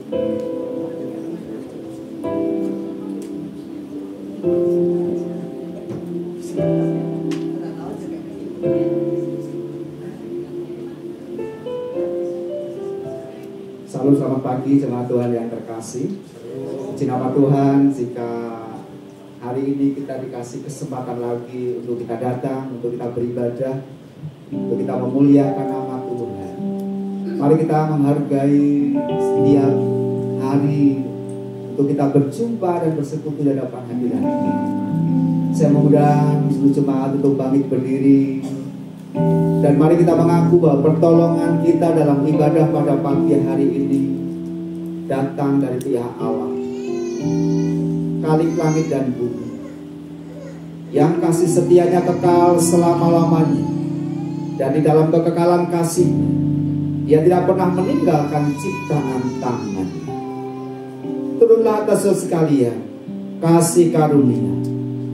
Salam selamat pagi jemaat Tuhan yang terkasih. Puji nama Tuhan jika hari ini kita dikasih kesempatan lagi untuk kita datang, untuk kita beribadah, untuk kita memuliakan nama Tuhan. Mari kita menghargai setiap hari untuk kita berjumpa dan bersekutu di hadapan hadirat ini. Saya mengundang seluruh jemaat untuk bangkit berdiri. Dan mari kita mengaku bahwa pertolongan kita dalam ibadah pada pagi hari ini datang dari pihak Allah, Khalik langit dan bumi, yang kasih setianya kekal selama-lamanya. Dan di dalam kekekalan kasih-Nya, Dia tidak pernah meninggalkan ciptaan tangan-Nya. Turunlah atas sekalian kasih karunia,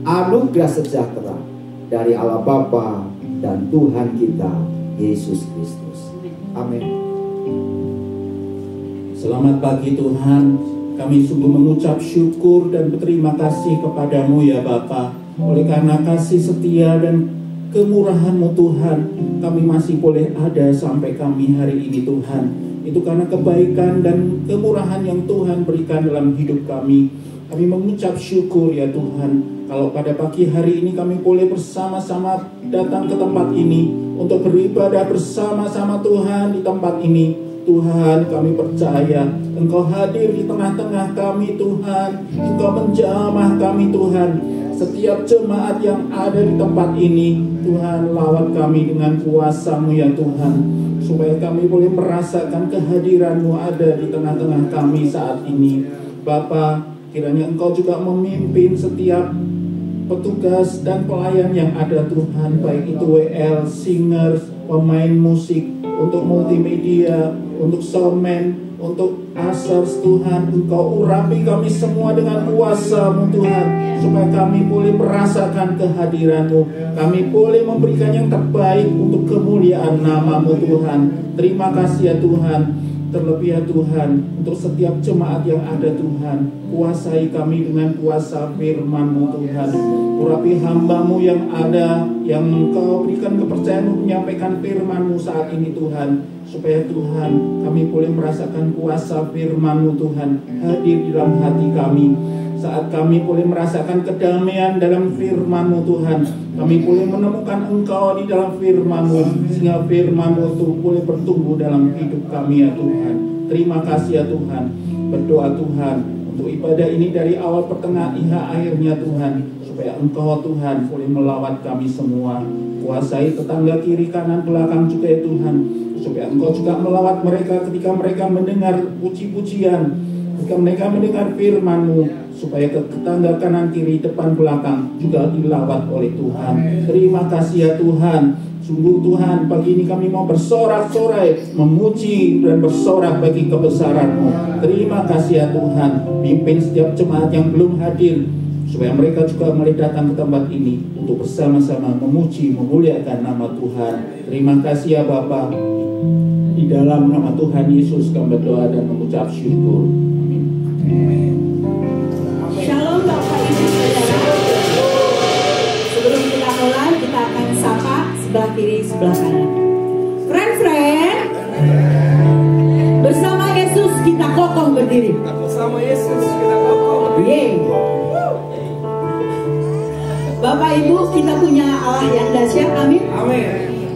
anugerah sejahtera dari Allah Bapa dan Tuhan kita Yesus Kristus. Amin. Selamat pagi Tuhan. Kami sungguh mengucap syukur dan berterima kasih kepadamu ya Bapa. Oleh karena kasih setia dan kemurahan-Mu Tuhan, kami masih boleh ada sampai kami hari ini Tuhan. Itu karena kebaikan dan kemurahan yang Tuhan berikan dalam hidup kami. Kami mengucap syukur ya Tuhan. Kalau pada pagi hari ini kami boleh bersama-sama datang ke tempat ini untuk beribadah bersama-sama Tuhan di tempat ini. Tuhan, kami percaya Engkau hadir di tengah-tengah kami Tuhan. Engkau menjamah kami Tuhan. Setiap jemaat yang ada di tempat ini, Tuhan, lawat kami dengan kuasa-Mu ya Tuhan, supaya kami boleh merasakan kehadiran-Mu ada di tengah-tengah kami saat ini. Bapa, kiranya Engkau juga memimpin setiap petugas dan pelayan yang ada Tuhan, baik itu WL, singers, pemain musik, untuk multimedia, untuk soundman, untuk ushers Tuhan. Engkau urapi kami semua dengan kuasa-Mu Tuhan, supaya kami boleh merasakan kehadiran-Mu. Kami boleh memberikan yang terbaik untuk kemuliaan nama-Mu Tuhan. Terima kasih ya Tuhan. Terlebih ya Tuhan, untuk setiap jemaat yang ada Tuhan, kuasai kami dengan kuasa firman-Mu Tuhan. Urapi hamba-Mu yang ada, yang Engkau berikan kepercayaan menyampaikan firman-Mu saat ini Tuhan, supaya Tuhan, kami boleh merasakan kuasa firman-Mu Tuhan hadir di dalam hati kami. Saat kami boleh merasakan kedamaian dalam firman-Mu Tuhan, kami boleh menemukan Engkau di dalam firman-Mu, sehingga firman-Mu itu boleh bertumbuh dalam hidup kami ya Tuhan. Terima kasih ya Tuhan. Berdoa Tuhan untuk ibadah ini dari awal pertengahan hingga akhirnya Tuhan, supaya Engkau Tuhan boleh melawat kami semua. Kuasai tetangga kiri kanan belakang juga ya Tuhan, supaya Engkau juga melawat mereka ketika mereka mendengar puji-pujian, ketika mereka mendengar firman-Mu, supaya ke tetangga kanan kiri depan belakang juga dilawat oleh Tuhan. Terima kasih ya Tuhan. Sungguh Tuhan, pagi ini kami mau bersorak-sorai, memuji dan bersorak bagi kebesaran-Mu. Terima kasih ya Tuhan. Pimpin setiap jemaat yang belum hadir, supaya mereka juga boleh datang ke tempat ini untuk bersama-sama memuji, memuliakan nama Tuhan. Terima kasih ya Bapa. Di dalam nama Tuhan Yesus kami berdoa dan mengucap syukur. Amin. Shalom Bapak Ibu Saudara. Sebelum kita mulai, kita akan sapa sebelah kiri, sebelah kanan. Friend, bersama Yesus kita kokoh berdiri. Bersama Yesus kita kokoh berdiri. Yeay. Bapak Ibu, kita punya Allah yang dahsyat. Amin. Amin.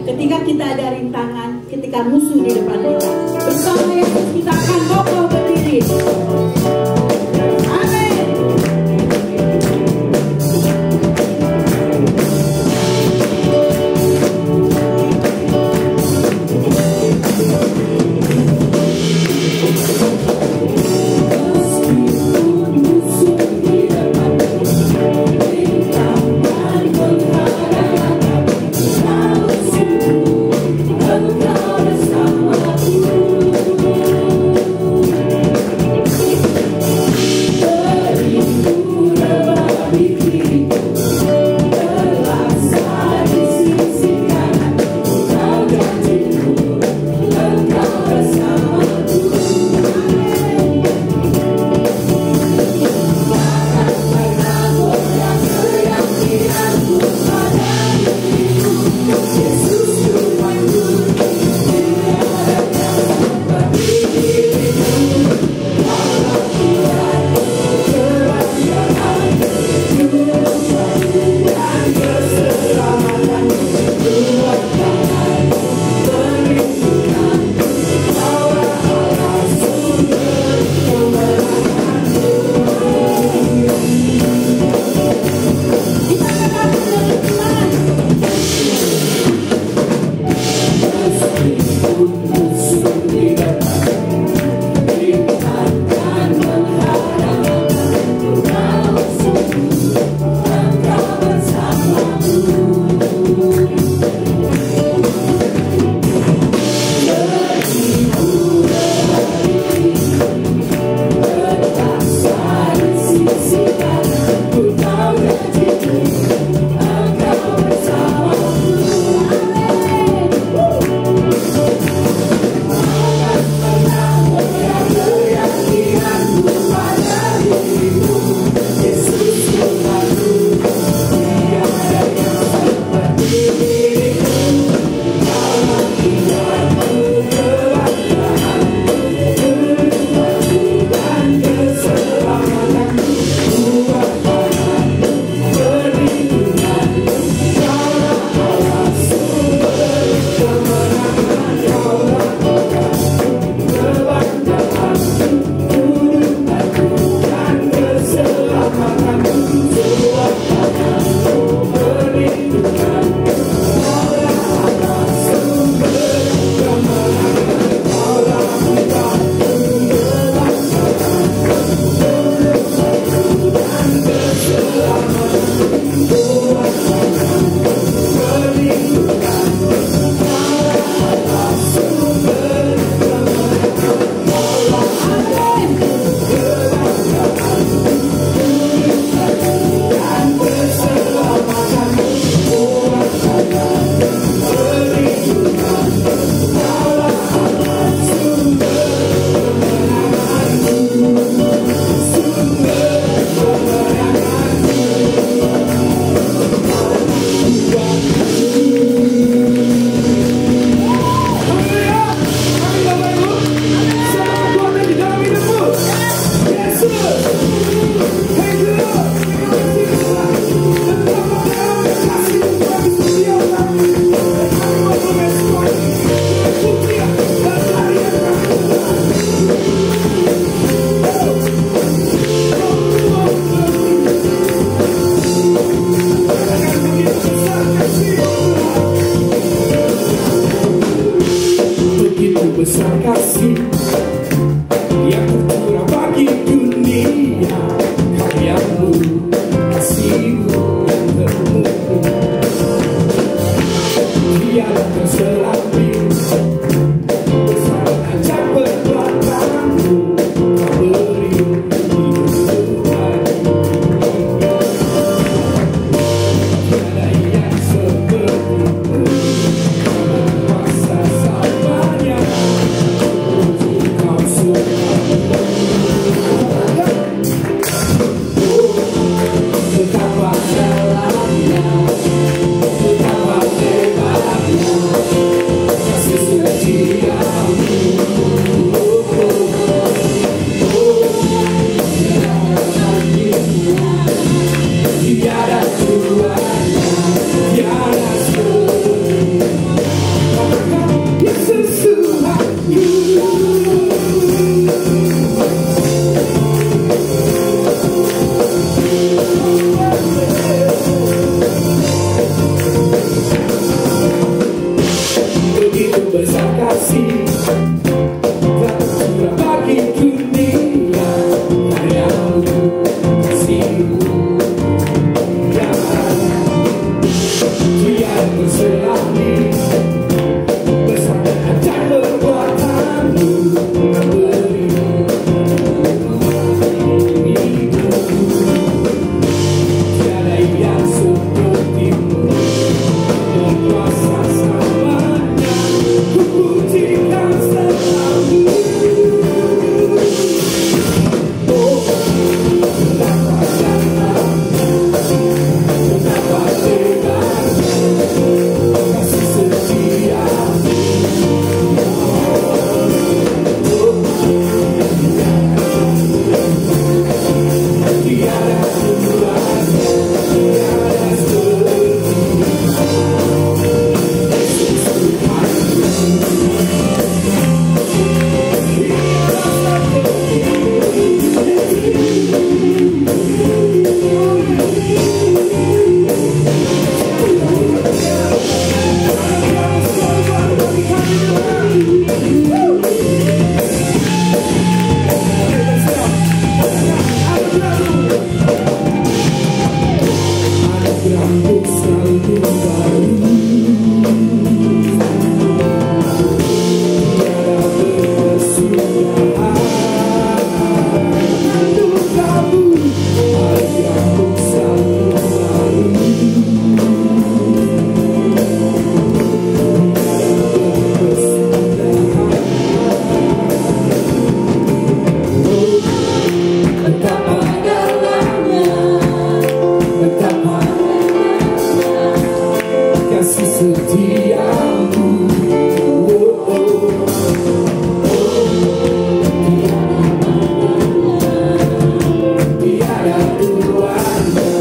Ketika kita ada rintangan, ketika musuh di depan kita, bersama Yesus kita akan kokoh berdiri. besar kasih yang tercurah bagi dunia, karyamu, kasihmu yang termurni, tiada terselami. Besar ajaib perbuatanmu, kau beri hidup lagi. Tiada yang sepertimu, kuasa sabarnya, kau suka. Betapa dalamnya, betapa hebatnya kasih setiamu. Tiada duanya, tiada serunya. Yesus Tuhanku. Begitu besar kasih telah tercurah bagi dunia, karyamu, kasihmu yang tiada terselami. Besar dan ajaib perbuatanmu, kau beri hidupku. Tiada yang sepertimu, dan kuasa samanya ku pujikan selalu. Oh, betapa dalamnya, betapa hebatnya kasih setiamu. Tiada duanya, tiada serunya. Yesus anugerahmu selalu baru, tiada berkesudahan. Anugerahmu, anugerahmu selalu baru, tiada berkesudahan. Oh, betapa dalamnya, betapa kasih setiamu. Oh, oh, tiada duanya,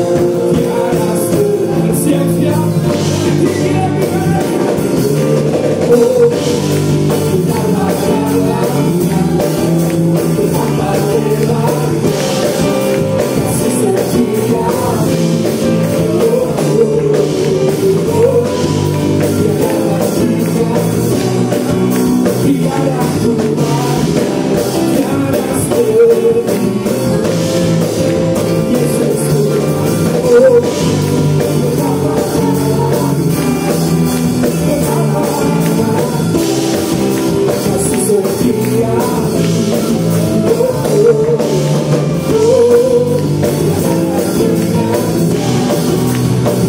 tiada serunya. Siap-siap. Oh, betapa dalamnya, betapa hebatnya kasih setiamu. Tiada duanya, tiada serunya. Yesus Tuhan. Oh, betapa kasih setiamu.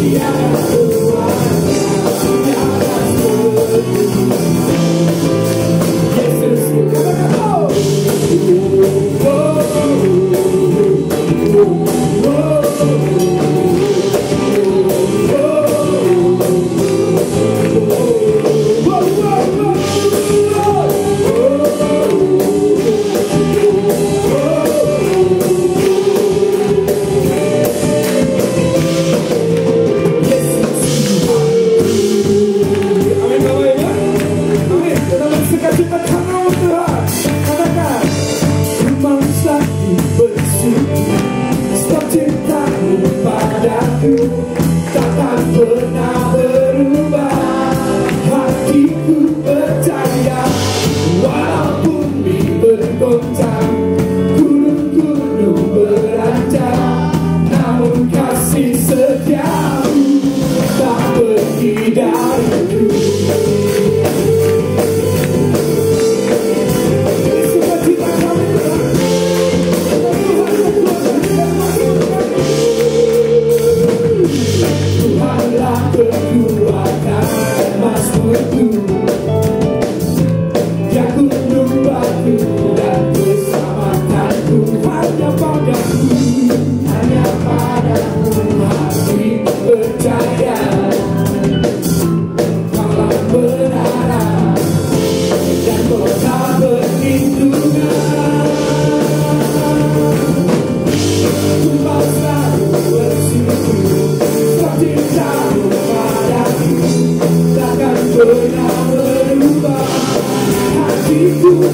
Tiada duanya, tiada serunya. Yesus Tuhan. Takkan pernah berubah. Hatiku percaya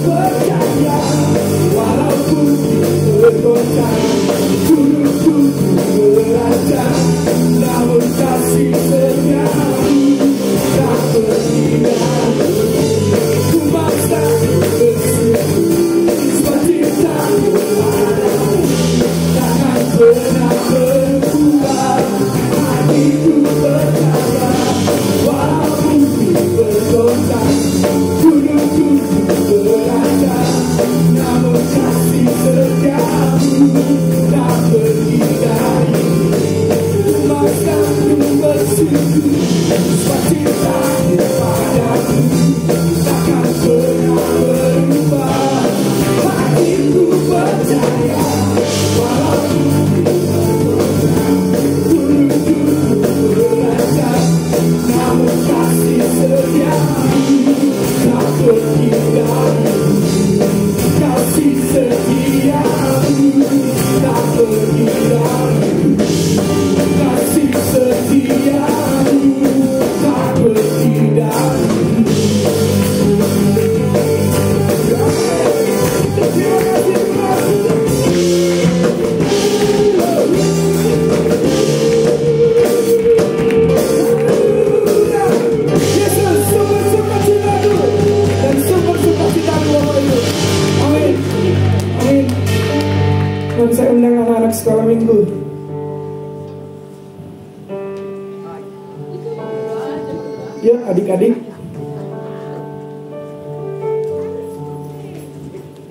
percaya, walaupun bergoncang gunung-gunung berancang, namun kasih setiamu tak berhina. Ku maksa bersyukur sebab cintamu padaku takkan pernah berubah. Hatiku percaya, walaupun bergoncang gunung-gunung berancang, namun kasih setiamu tak berhindari. Ku maksa bersyukur sebab cintamu padaku takkan pernah berubah. Hatiku percaya, walaupun gunung-gunung berancang, namun kasih setiamu tak berhindari. Kasih setiamu tak berhindari. Kasih setiamu tak berhindari. Yesus, sumber cintaku dan sumber sukacitaku Bapak Ibu. Amin. Amin. Dan saya undang anak-anak sekolah minggu. Yuk adik-adik,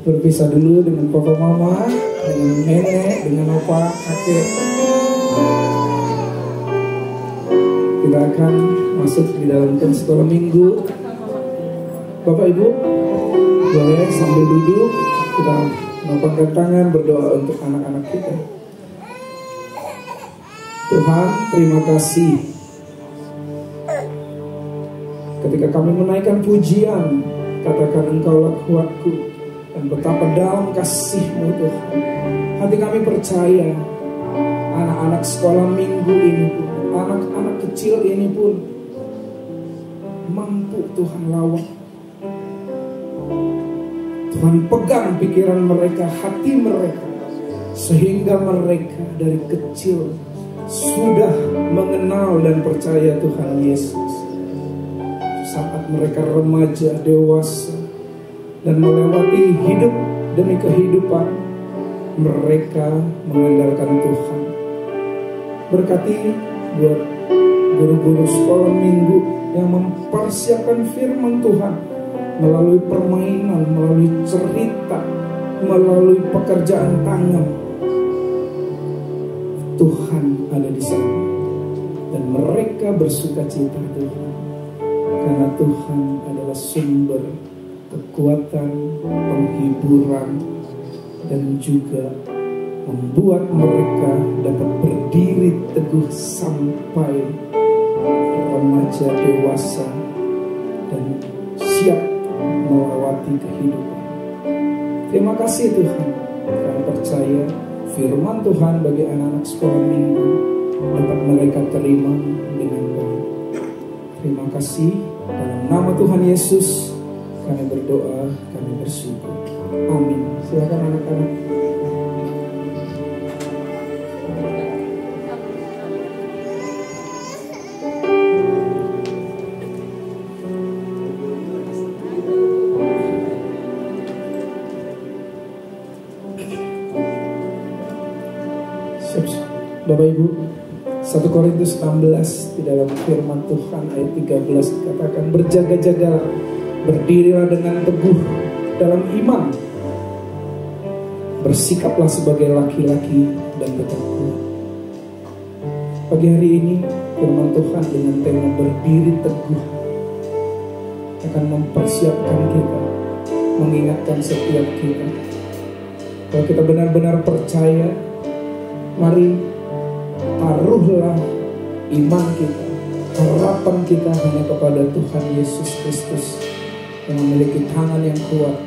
berpisah dulu dengan papa mama, dengan nenek, dengan opa, kakek. Kita akan masuk di dalam sekolah minggu. Bapak Ibu, boleh sambil duduk kita melambaikan tangan berdoa untuk anak-anak kita. Tuhan, terima kasih. Ketika kami menaikkan pujian, katakan Engkaulah kuatku, dan betapa dalam kasih-Mu Tuhan. Hati kami percaya, anak-anak sekolah minggu ini pun, anak-anak kecil ini pun mampu Tuhan lawan. Tuhan pegang pikiran mereka, hati mereka, sehingga mereka dari kecil sudah mengenal dan percaya Tuhan Yesus. Saat mereka remaja, dewasa, dan melewati hidup demi kehidupan, mereka mengandalkan Tuhan. Berkati buat guru-guru sekolah minggu yang mempersiapkan firman Tuhan melalui permainan, melalui cerita, melalui pekerjaan tangan. Tuhan ada di sana dan mereka bersukacita Tuhan, karena Tuhan adalah sumber kekuatan, penghiburan, dan juga membuat mereka dapat berdiri teguh sampai remaja dewasa dan siap melewati kehidupan. Terima kasih Tuhan, kami percaya firman Tuhan bagi anak-anak sekolah minggu dapat mereka terima dengan baik. Terima kasih, dalam nama Tuhan Yesus kami berdoa, kami bersyukur. Amin. Silakan anak-anak. Bapak Ibu, 1 Korintus 16 di dalam firman Tuhan ayat 13 dikatakan, berjaga-jagalah, berdirilah dengan teguh dalam iman, bersikaplah sebagai laki-laki dan tetap kuat. Pagi hari ini firman Tuhan dengan tema berdiri teguh akan mempersiapkan kita, mengingatkan setiap kita. Kalau kita benar-benar percaya, mari taruhlah iman kita, harapan kita hanya kepada Tuhan Yesus Kristus yang memiliki tangan yang kuat,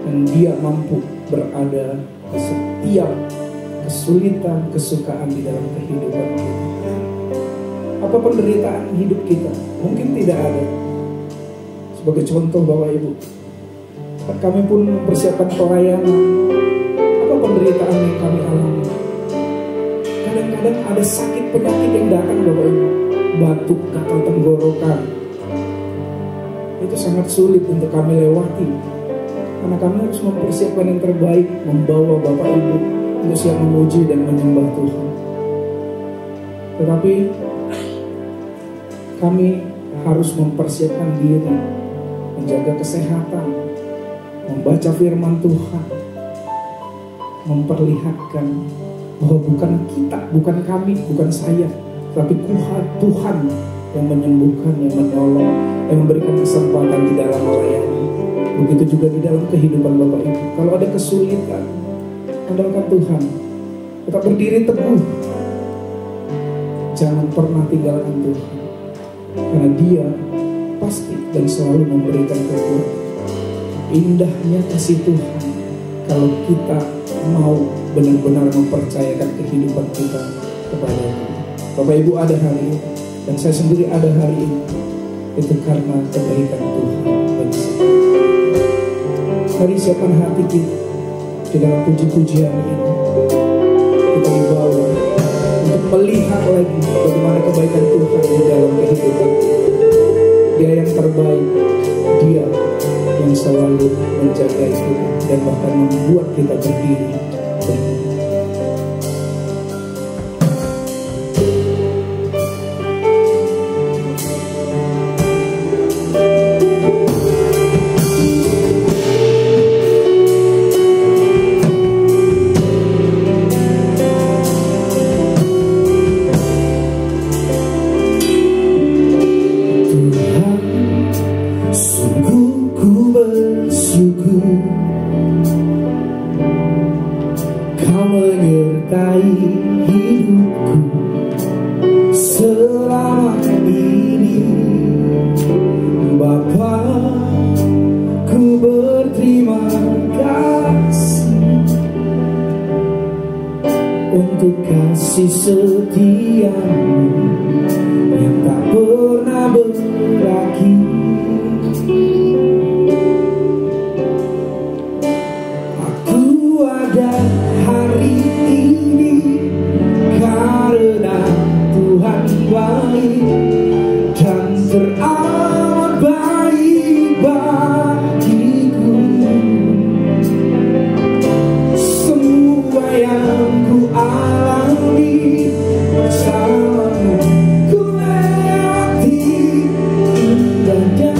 dan Dia mampu berada di setiap kesulitan, kesukaan di dalam kehidupan kita. Apa penderitaan hidup kita? Mungkin tidak ada. Sebagai contoh Bapak Ibu, Saat kami pun mempersiapkan pelayanan, apa penderitaan yang kami alami. Kadang-kadang ada sakit penyakit yang datang Bapak Ibu, batuk, gatal tenggorokan. Itu sangat sulit untuk kami lewati, karena kami harus mempersiapkan yang terbaik, membawa Bapak Ibu untuk siap memuji dan menyembah Tuhan. Tetapi kami harus mempersiapkan diri, menjaga kesehatan, membaca firman Tuhan, memperlihatkan bahwa bukan kita, bukan kami, bukan saya, tapi Tuhan yang menyembuhkan, yang menolong, yang memberikan kesempatan di dalam melayani. Begitu juga di dalam kehidupan Bapak Ibu. Kalau ada kesulitan, andalkan Tuhan. Tetap berdiri teguh. Jangan pernah tinggalkan Tuhan, karena Dia pasti dan selalu memberikan kekuatan. Indahnya kasih Tuhan kalau kita mau benar-benar mempercayakan kehidupan kita kepada-Nya. Bapak Ibu ada hari ini, dan saya sendiri ada hari ini, itu karena kebaikan Tuhan bagi saya. Mari siapkan hati kita di dalam puji-pujian ini. Kita dibawa untuk melihat lagi bagaimana kebaikan Tuhan di dalam kehidupan. Dia yang terbaik, Dia yang selalu menjaga itu dan bahkan membuat kita berdiri. Kasih setiamu yang tak pernah berakhir. Aku ada hari ini karena Tuhan baik dan teramat baik bagiku. Semua yang ku alami bersamamu, ku lewati indahnya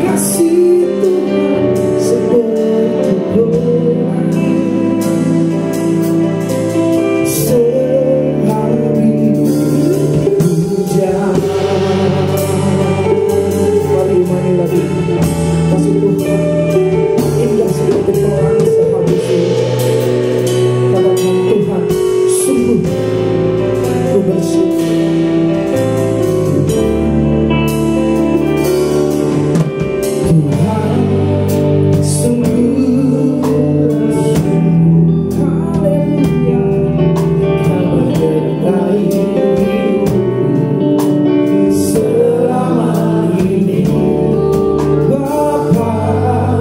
kasih Tuhan seperti pelangi. Sehari hujan. Mari imani lagi kasih Tuhan indah seperti pelangi sehabis hujan. Katakan Tuhan, sungguh ku bersyukur. Tuhan, sungguh bersyukur. Haleluya, Kau menyertai hidupku selama ini, Bapa.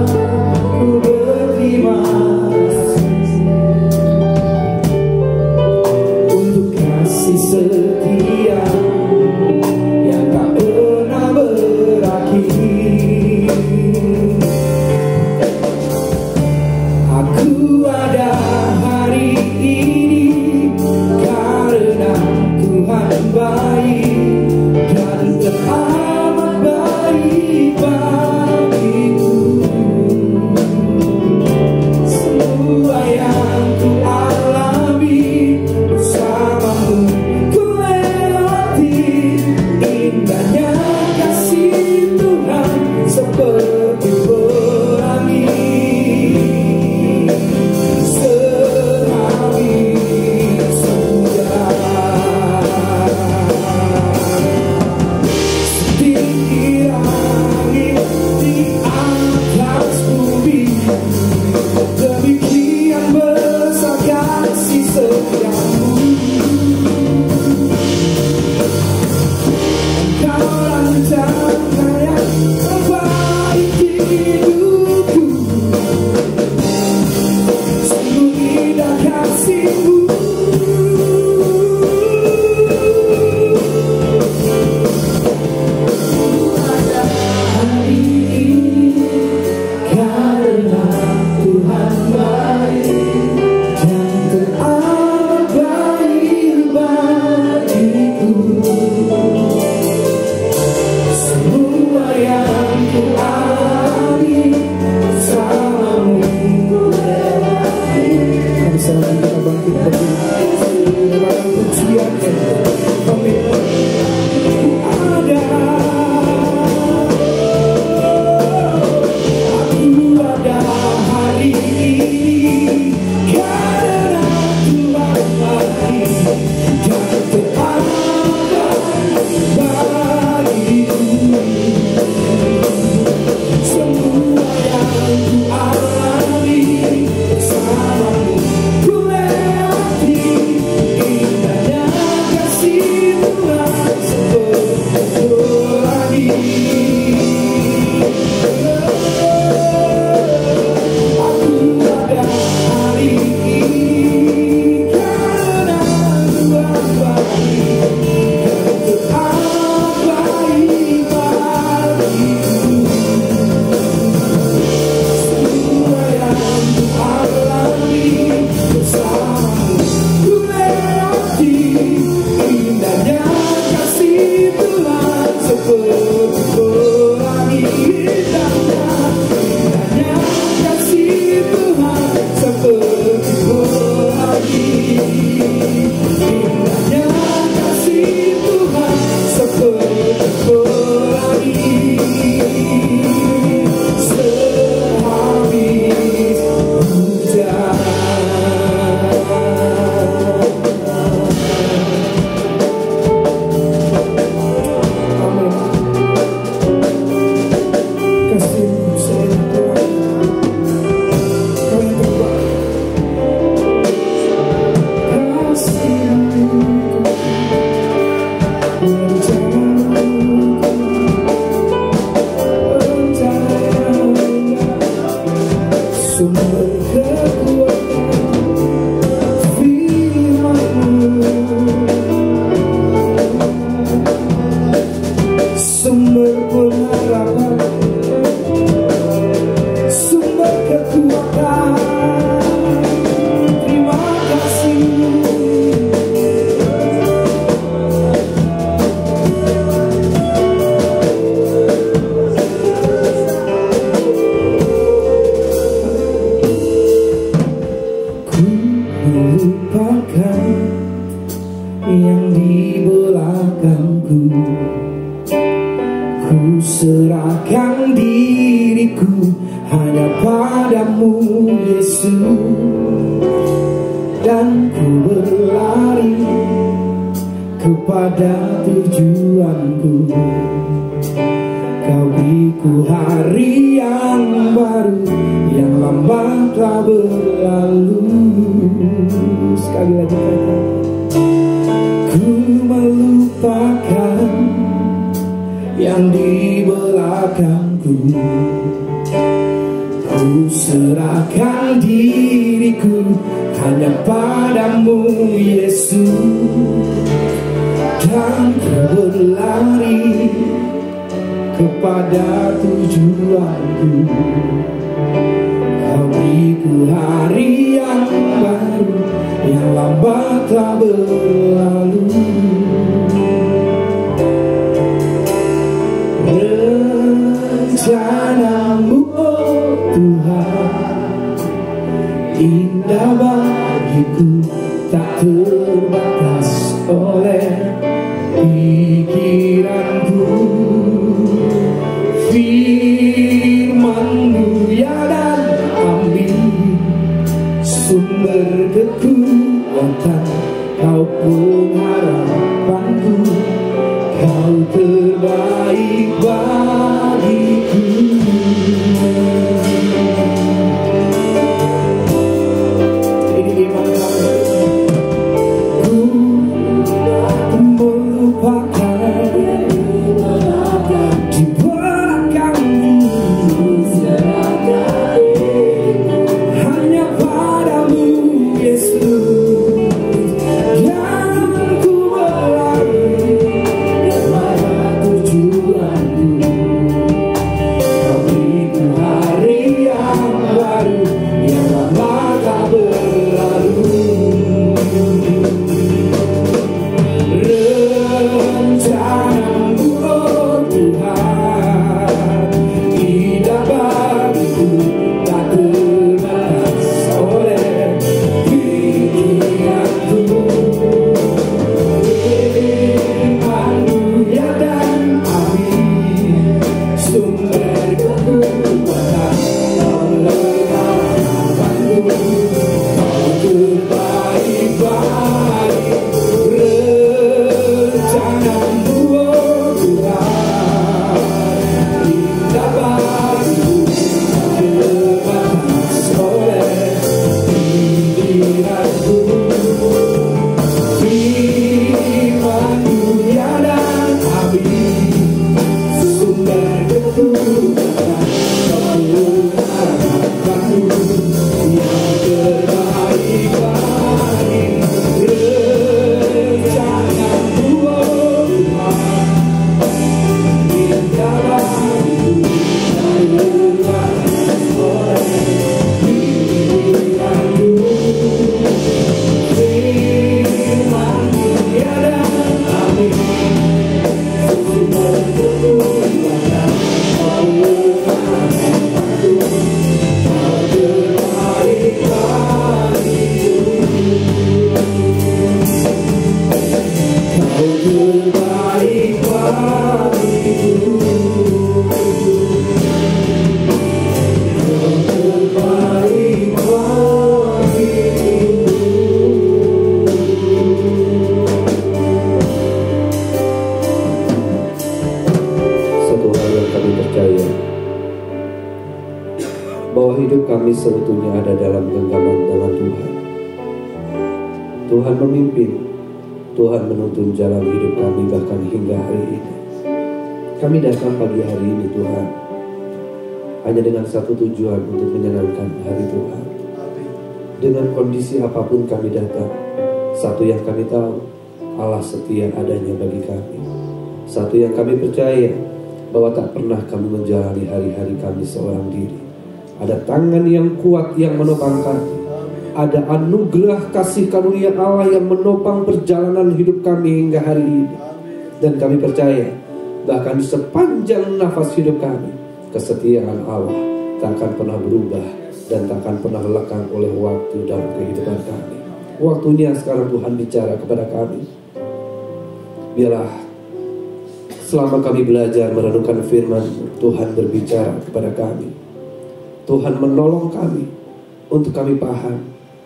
kepada tujuanku. Kau beriku hari yang baru, yang lama telah berlalu. Sekali lagi kata, ku melupakan yang di belakangku. Ku serahkan diriku hanya padamu Yesus, dan ku berlari kepada tujuanku. Kau beriku hari yang baru, yang lama telah berlalu. Rencanamu, oh Tuhan, indah bagiku, tak terbatas oleh pikiranku. Firman-Mu ya dan amin, sumber kekuatan, Kau pengharapanku, Kau terbaik bagiku. Ini iman kami. Ku melupakan di belakangmu, hanya padamu Yesus, yang ku berlari kepada tujuanku. Kau beriku hari yang baru, yang lama tak berlalu. Rencanamu, oh Tuhan, indah bagiku, tak terbatas oleh pikiranku. Firman-Mu ya dan amin, sumber kekuatan, Kau pengharapanku, Kau terbaik bagiku. Rencanamu, oh Tuhan, indah bagiku, tak terbatas oleh pikiranku. Firman-Mu ya dan amin, sumber kekuatan, Kau pengharapanku, yang terbaik bagiku. Rencanamu, oh Tuhan, indah bagiku, tak terbatas oleh pikiranku. Firman-Mu ya dan amin, sumber kekuatan, Kau pengharapanku, Kau terbaik bagiku. Kau terbaik bagiku. Kau terbaik bagiku. Satu hal yang kami percaya, bahwa hidup kami sebetulnya ada dalam genggaman tangan Tuhan. Tuhan memimpin, Tuhan menuntun jalan hidup kami bahkan hingga hari ini. Kami datang pagi hari ini Tuhan, hanya dengan satu tujuan, untuk menyenangkan hari Tuhan. Dengan kondisi apapun kami datang, satu yang kami tahu, Allah setia adanya bagi kami. Satu yang kami percaya, bahwa tak pernah kami menjalani hari-hari kami seorang diri. Ada tangan yang kuat yang menopang kami. Ada anugerah kasih karunia Allah yang menopang perjalanan hidup kami hingga hari ini. Dan kami percaya, bahkan di sepanjang nafas hidup kami, kesetiaan Allah tak akan pernah berubah dan tak akan pernah lekang oleh waktu dalam kehidupan kami. Waktunya sekarang Tuhan bicara kepada kami. Biarlah selama kami belajar merenungkan firman, Tuhan berbicara kepada kami. Tuhan menolong kami untuk kami paham,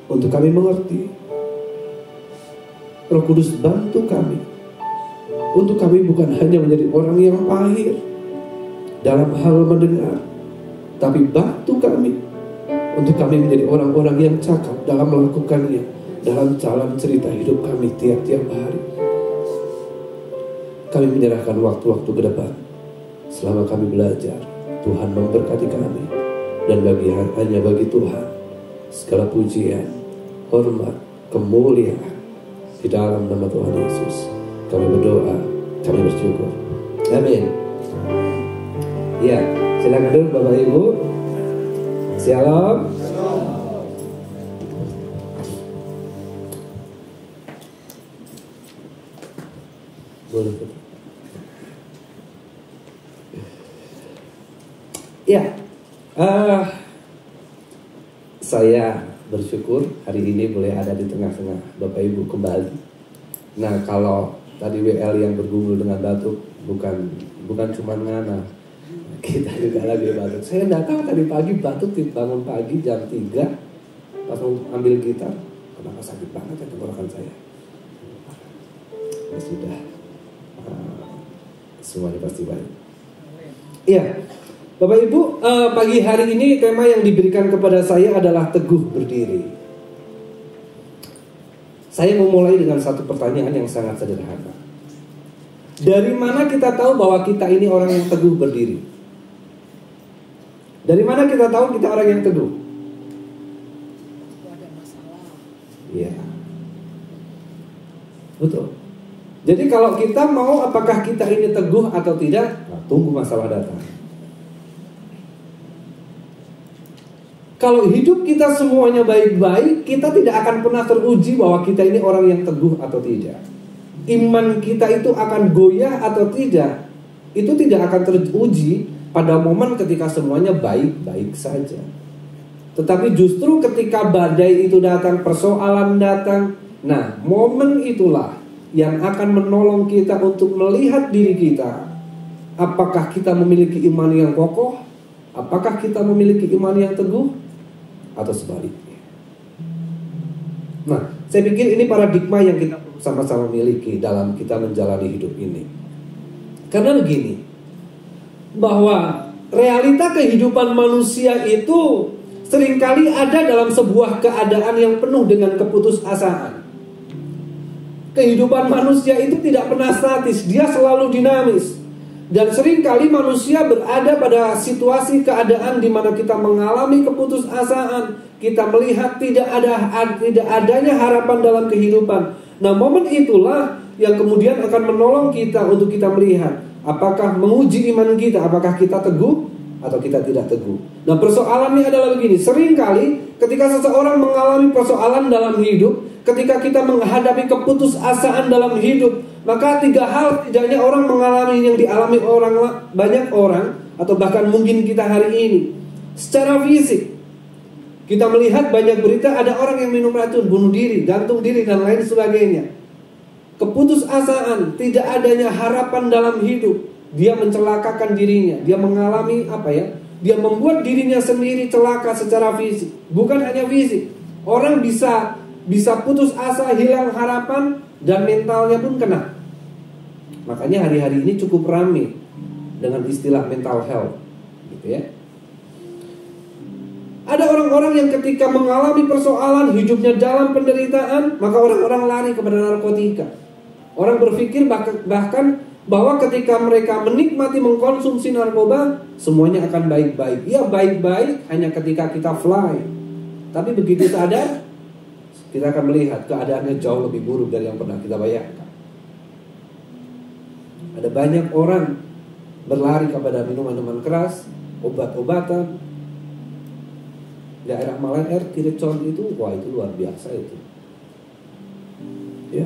untuk kami mengerti. Roh Kudus bantu kami untuk kami bukan hanya menjadi orang yang mahir dalam hal mendengar, tapi bantu kami untuk kami menjadi orang-orang yang cakap dalam melakukannya dalam jalan cerita hidup kami tiap-tiap hari. Kami menyerahkan waktu-waktu ke depan. Selama kami belajar, Tuhan memberkati kami, dan hanya bagi Tuhan segala pujian, hormat, kemuliaan di dalam nama Tuhan Yesus. Kami berdoa, kami bersyukur. Amin. Ya, silakan dulu Bapak Ibu. Shalom. Boleh. Ya, saya bersyukur hari ini boleh ada di tengah-tengah Bapak Ibu kembali. Nah, kalau tadi WL yang bergumul dengan batuk bukan cuma Ngana, kita juga lagi batuk. Saya tidak tahu tadi pagi batuk, bangun pagi jam 3 pas mau ambil gitar, kenapa sakit banget ya tenggorokan saya. Ya sudah, semuanya pasti baik. Iya, Bapak Ibu, pagi hari ini tema yang diberikan kepada saya adalah teguh berdiri. Saya mau mulai dengan satu pertanyaan yang sangat sederhana. Dari mana kita tahu bahwa kita ini orang yang teguh berdiri? Dari mana kita tahu kita orang yang teguh? Iya, betul. Jadi kalau kita mau apakah kita ini teguh atau tidak, nah, tunggu masalah datang. Kalau hidup kita semuanya baik-baik, kita tidak akan pernah teruji bahwa kita ini orang yang teguh atau tidak. Iman kita itu akan goyah atau tidak, itu tidak akan teruji pada momen ketika semuanya baik-baik saja. Tetapi justru ketika badai itu datang, persoalan datang, nah momen itulah yang akan menolong kita untuk melihat diri kita. Apakah kita memiliki iman yang kokoh? Apakah kita memiliki iman yang teguh? Atau sebaliknya. Nah, saya pikir ini paradigma yang kita sama-sama miliki dalam kita menjalani hidup ini. Karena begini, bahwa realita kehidupan manusia itu seringkali ada dalam sebuah keadaan yang penuh dengan keputusasaan. Kehidupan manusia itu tidak pernah statis, dia selalu dinamis. Dan seringkali manusia berada pada situasi keadaan di mana kita mengalami keputusasaan, kita melihat tidak adanya harapan dalam kehidupan. Nah, momen itulah yang kemudian akan menolong kita untuk kita melihat apakah menguji iman kita, apakah kita teguh atau kita tidak teguh. Nah, persoalannya adalah begini, seringkali ketika seseorang mengalami persoalan dalam hidup, ketika kita menghadapi keputusasaan dalam hidup, maka tiga hal tidaknya orang mengalami yang dialami banyak orang atau bahkan mungkin kita hari ini. Secara fisik, kita melihat banyak berita ada orang yang minum racun, bunuh diri, gantung diri dan lain sebagainya. Keputusasaan, tidak adanya harapan dalam hidup, dia mencelakakan dirinya, dia mengalami dia membuat dirinya sendiri celaka secara fisik. Bukan hanya fisik, orang bisa putus asa, hilang harapan, dan mentalnya pun kena. Makanya hari-hari ini cukup ramai dengan istilah mental health, gitu ya. Ada orang-orang yang ketika mengalami persoalan hidupnya dalam penderitaan, maka orang-orang lari kepada narkotika. Orang berpikir bahkan bahwa ketika mereka menikmati mengkonsumsi narkoba, semuanya akan baik-baik. Ya baik-baik hanya ketika kita fly. Tapi begitu sadar, kita akan melihat keadaannya jauh lebih buruk dari yang pernah kita bayangkan. Ada banyak orang berlari kepada minuman-minuman keras, obat-obatan. Daerah Malanger, Cirebon itu, wah itu luar biasa itu. Ya,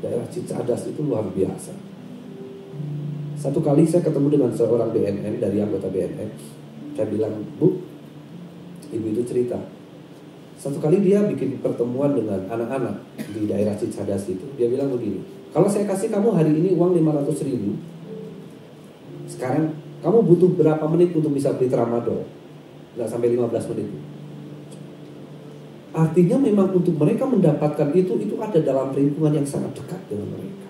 daerah Cicadas itu luar biasa. Satu kali saya ketemu dengan seorang BNN, dari anggota BNN. Saya bilang, Bu, ibu itu cerita. Satu kali dia bikin pertemuan dengan anak-anak di daerah Cicadas itu. Dia bilang begini, kalau saya kasih kamu hari ini uang 500.000, sekarang kamu butuh berapa menit untuk bisa beli tramadol? Nggak sampai 15 menit. Artinya memang untuk mereka mendapatkan itu ada dalam lingkungan yang sangat dekat dengan mereka.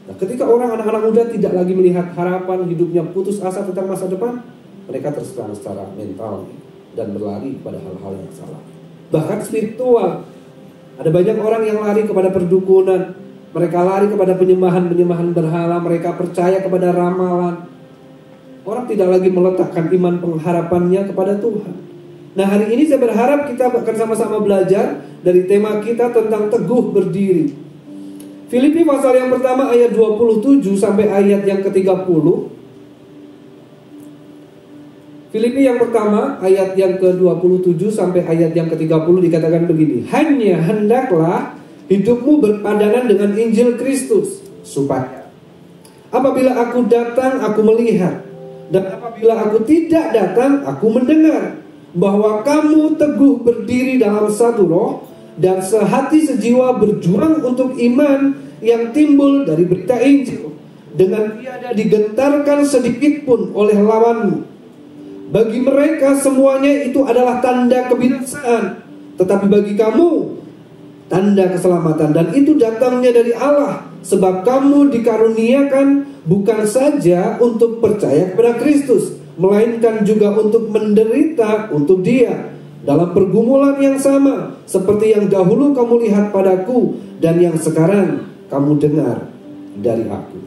Nah, ketika anak-anak muda tidak lagi melihat harapan, hidupnya putus asa tentang masa depan, mereka terserang secara mental dan berlari pada hal-hal yang salah. Bahkan spiritual. Ada banyak orang yang lari kepada perdukunan, mereka lari kepada penyembahan berhala, mereka percaya kepada ramalan. Orang tidak lagi meletakkan iman pengharapannya kepada Tuhan. Nah, hari ini saya berharap kita akan sama-sama belajar dari tema kita tentang teguh berdiri. Filipi pasal yang pertama ayat 27 sampai ayat yang ke-30. Filipi yang pertama ayat yang ke-27 sampai ayat yang ke-30 dikatakan begini. Hanya hendaklah hidupmu berpadanan dengan Injil Kristus, supaya apabila aku datang aku melihat, dan apabila aku tidak datang aku mendengar, bahwa kamu teguh berdiri dalam satu roh dan sehati sejiwa berjuang untuk iman yang timbul dari berita Injil, dengan tiada digentarkan sedikit pun oleh lawanmu. Bagi mereka semuanya itu adalah tanda kebinasaan, tetapi bagi kamu tanda keselamatan, dan itu datangnya dari Allah, sebab kamu dikaruniakan bukan saja untuk percaya kepada Kristus, melainkan juga untuk menderita untuk Dia dalam pergumulan yang sama seperti yang dahulu kamu lihat padaku dan yang sekarang kamu dengar dari aku.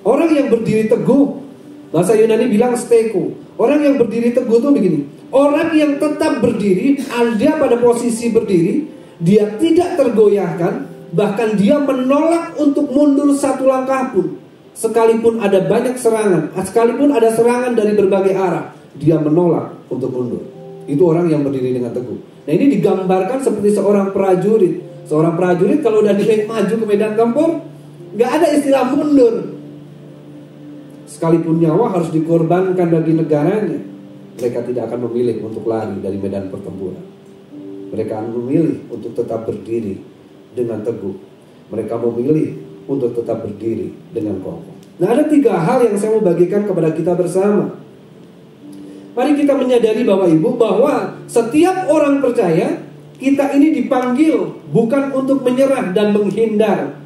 Orang yang berdiri teguh, bahasa Yunani bilang steko. Orang yang berdiri teguh itu begini. Orang yang tetap berdiri, ada pada posisi berdiri, dia tidak tergoyahkan, bahkan dia menolak untuk mundur satu langkah pun. Sekalipun ada banyak serangan, sekalipun ada serangan dari berbagai arah, dia menolak untuk mundur. Itu orang yang berdiri dengan teguh. Nah, ini digambarkan seperti seorang prajurit. Seorang prajurit kalau udah maju ke medan tempur, gak ada istilah mundur. Sekalipun nyawa harus dikorbankan bagi negaranya, mereka tidak akan memilih untuk lari dari medan pertempuran. Mereka akan memilih untuk tetap berdiri dengan teguh. Mereka memilih untuk tetap berdiri dengan kokoh. Nah, ada 3 hal yang saya mau bagikan kepada kita bersama. Mari kita menyadari Bapak Ibu bahwa setiap orang percaya, kita ini dipanggil bukan untuk menyerah dan menghindar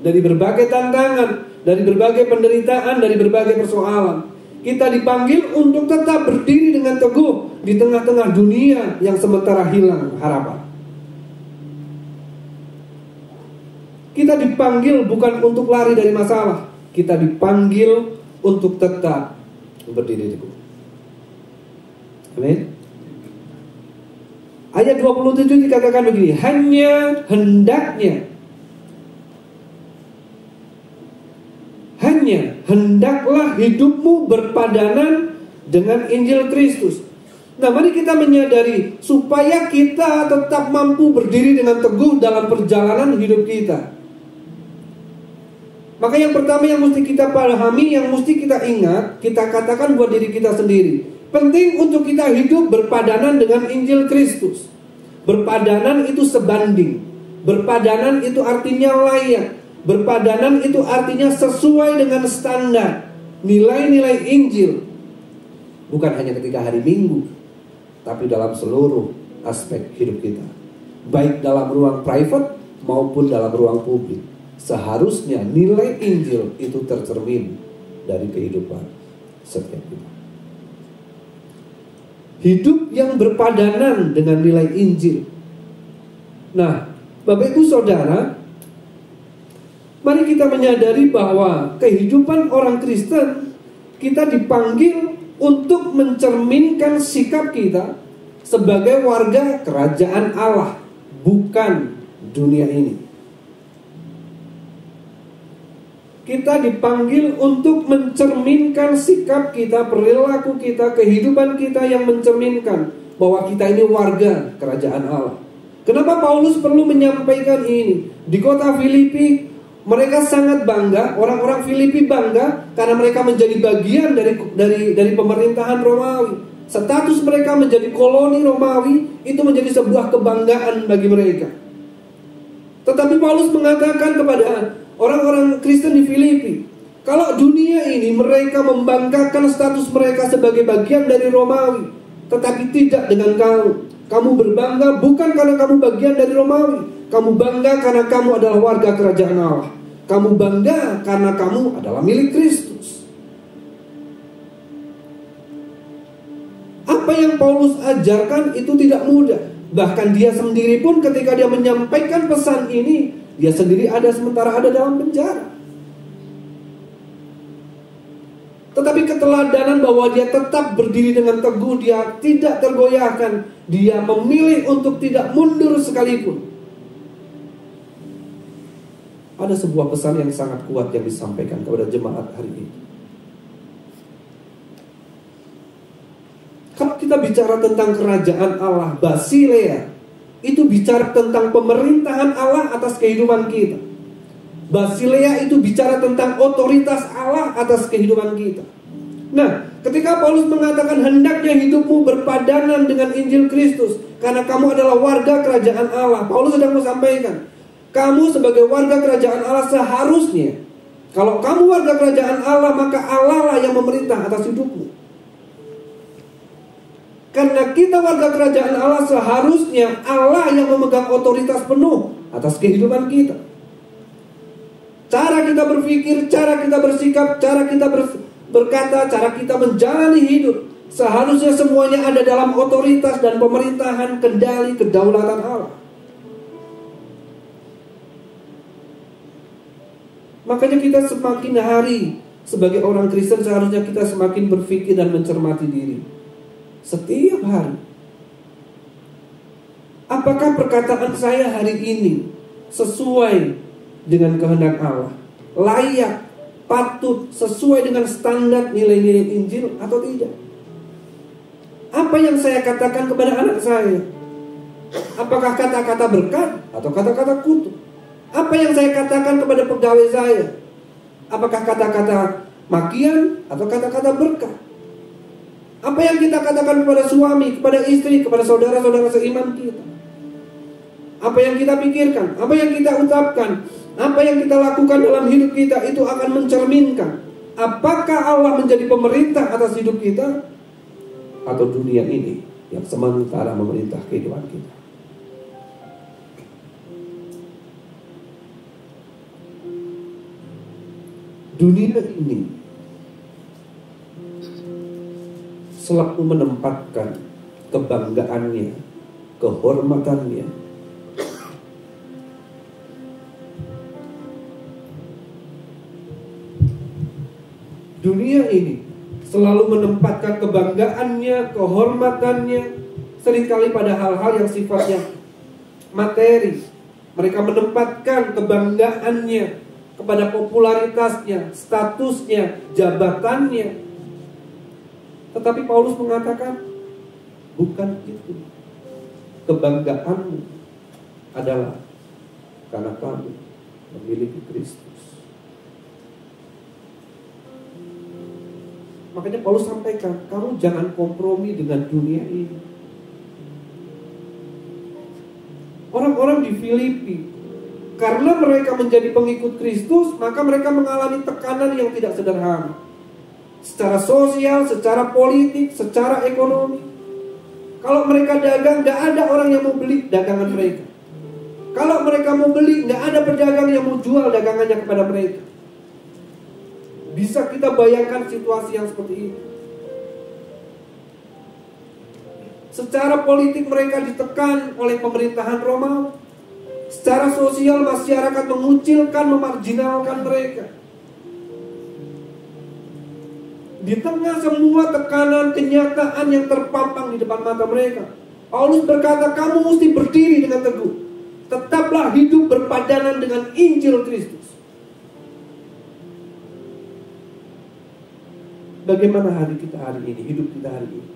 dari berbagai tantangan, dari berbagai penderitaan, dari berbagai persoalan. Kita dipanggil untuk tetap berdiri dengan teguh di tengah-tengah dunia yang sementara hilang harapan. Kita dipanggil bukan untuk lari dari masalah, kita dipanggil untuk tetap berdiri teguh. Amin. Ayat 27 dikatakan begini, hanya hendaklah hidupmu berpadanan dengan Injil Kristus. Nah, mari kita menyadari supaya kita tetap mampu berdiri dengan teguh dalam perjalanan hidup kita. Maka yang pertama yang mesti kita pahami, yang mesti kita ingat, kita katakan buat diri kita sendiri. Penting untuk kita hidup berpadanan dengan Injil Kristus. Berpadanan itu sebanding. Berpadanan itu artinya layak. Berpadanan itu artinya sesuai dengan standar nilai-nilai Injil. Bukan hanya ketika hari Minggu, tapi dalam seluruh aspek hidup kita. Baik dalam ruang private maupun dalam ruang publik. Seharusnya nilai Injil itu tercermin dari kehidupan setiap kita. Hidup yang berpadanan dengan nilai Injil. Nah, Bapak Ibu Saudara, mari kita menyadari bahwa kehidupan orang Kristen, kita dipanggil untuk mencerminkan sikap kita sebagai warga kerajaan Allah, bukan dunia ini. Kita dipanggil untuk mencerminkan sikap kita, perilaku kita, kehidupan kita yang mencerminkan bahwa kita ini warga kerajaan Allah. Kenapa Paulus perlu menyampaikan ini? Di kota Filipi, mereka sangat bangga, orang-orang Filipi bangga karena mereka menjadi bagian dari pemerintahan Romawi. Status mereka menjadi koloni Romawi itu menjadi sebuah kebanggaan bagi mereka. Tetapi Paulus mengatakan kepada orang-orang Kristen di Filipi, kalau dunia ini mereka membanggakan status mereka sebagai bagian dari Romawi, tetapi tidak dengan kamu. Kamu berbangga bukan karena kamu bagian dari Romawi. Kamu bangga karena kamu adalah warga kerajaan Allah. Kamu bangga karena kamu adalah milik Kristus. Apa yang Paulus ajarkan itu tidak mudah. Bahkan dia sendiri pun ketika dia menyampaikan pesan ini, dia sendiri sementara ada dalam penjara. Tetapi keteladanan bahwa dia tetap berdiri dengan teguh, dia tidak tergoyahkan, dia memilih untuk tidak mundur sekalipun. Ada sebuah pesan yang sangat kuat yang disampaikan kepada jemaat hari ini. Kalau kita bicara tentang kerajaan Allah, Basileia, itu bicara tentang pemerintahan Allah atas kehidupan kita. Basileia itu bicara tentang otoritas Allah atas kehidupan kita. Nah, ketika Paulus mengatakan hendaknya hidupmu berpadanan dengan Injil Kristus, karena kamu adalah warga kerajaan Allah, Paulus sedang menyampaikan, kamu sebagai warga kerajaan Allah seharusnya, kalau kamu warga kerajaan Allah, maka Allah lah yang memerintah atas hidupmu. Karena kita warga kerajaan Allah, seharusnya Allah yang memegang otoritas penuh atas kehidupan kita. Cara kita berpikir, cara kita bersikap, cara kita berkata, cara kita menjalani hidup, seharusnya semuanya ada dalam otoritas dan pemerintahan kendali kedaulatan Allah. Makanya kita semakin hari sebagai orang Kristen seharusnya kita semakin berpikir dan mencermati diri. Setiap hari, apakah perkataan saya hari ini sesuai dengan kehendak Allah, layak, patut, sesuai dengan standar nilai-nilai Injil atau tidak? Apa yang saya katakan kepada anak saya, apakah kata-kata berkat atau kata-kata kutuk? Apa yang saya katakan kepada pegawai saya, apakah kata-kata makian atau kata-kata berkat? Apa yang kita katakan kepada suami, kepada istri, kepada saudara-saudara seiman kita? Apa yang kita pikirkan, apa yang kita ucapkan, apa yang kita lakukan dalam hidup kita, itu akan mencerminkan apakah Allah menjadi pemerintah atas hidup kita atau dunia ini yang sementara memerintah kehidupan kita. Dunia ini selalu menempatkan kebanggaannya, kehormatannya, dunia ini selalu menempatkan kebanggaannya, kehormatannya seringkali pada hal-hal yang sifatnya materi. Mereka menempatkan kebanggaannya kepada popularitasnya, statusnya, jabatannya. Tetapi Paulus mengatakan, bukan itu. Kebanggaanmu adalah karena kamu memiliki Kristus. Makanya Paulus sampaikan, kamu jangan kompromi dengan dunia ini. Orang-orang di Filipi, karena mereka menjadi pengikut Kristus, maka mereka mengalami tekanan yang tidak sederhana. Secara sosial, secara politik, secara ekonomi. Kalau mereka dagang, gak ada orang yang mau beli dagangan mereka. Kalau mereka mau beli, gak ada pedagang yang mau jual dagangannya kepada mereka. Bisa kita bayangkan situasi yang seperti ini. Secara politik mereka ditekan oleh pemerintahan Romawi. Secara sosial masyarakat mengucilkan, memarginalkan mereka. Di tengah semua tekanan kenyataan yang terpampang di depan mata mereka, Paulus berkata, kamu mesti berdiri dengan teguh. Tetaplah hidup berpadanan dengan Injil Kristus. Bagaimana hari kita hari ini, hidup kita hari ini?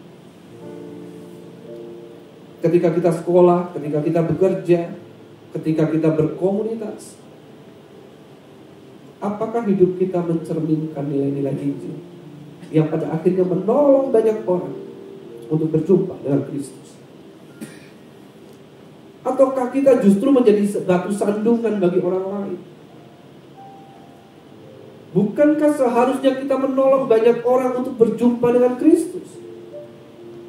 Ketika kita sekolah, ketika kita bekerja, ketika kita berkomunitas, apakah hidup kita mencerminkan nilai-nilai Injil yang pada akhirnya menolong banyak orang untuk berjumpa dengan Kristus? Ataukah kita justru menjadi batu sandungan bagi orang lain? Bukankah seharusnya kita menolong banyak orang untuk berjumpa dengan Kristus?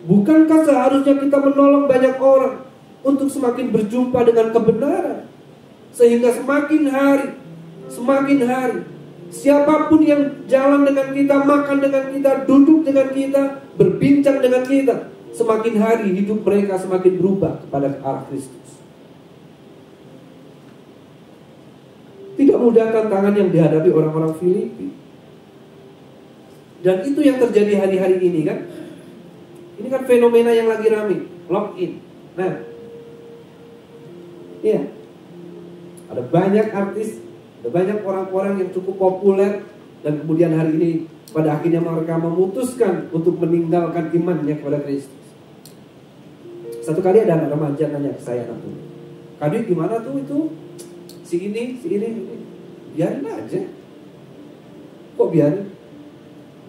Bukankah seharusnya kita menolong banyak orang untuk semakin berjumpa dengan kebenaran? Sehingga semakin hari, siapapun yang jalan dengan kita, makan dengan kita, duduk dengan kita, berbincang dengan kita, semakin hari hidup mereka semakin berubah kepada arah Kristus. Tidak mudah tantangan yang dihadapi orang-orang Filipi. Dan itu yang terjadi hari-hari ini kan. Ini kan fenomena yang lagi ramai, login. Nah, iya, ada banyak artis, ada banyak orang-orang yang cukup populer, dan kemudian hari ini pada akhirnya mereka memutuskan untuk meninggalkan imannya kepada Kristus. Satu kali ada anak remaja nanya ke saya, "Kadit gimana tuh itu? Si ini. Biarin aja." Kok biarin?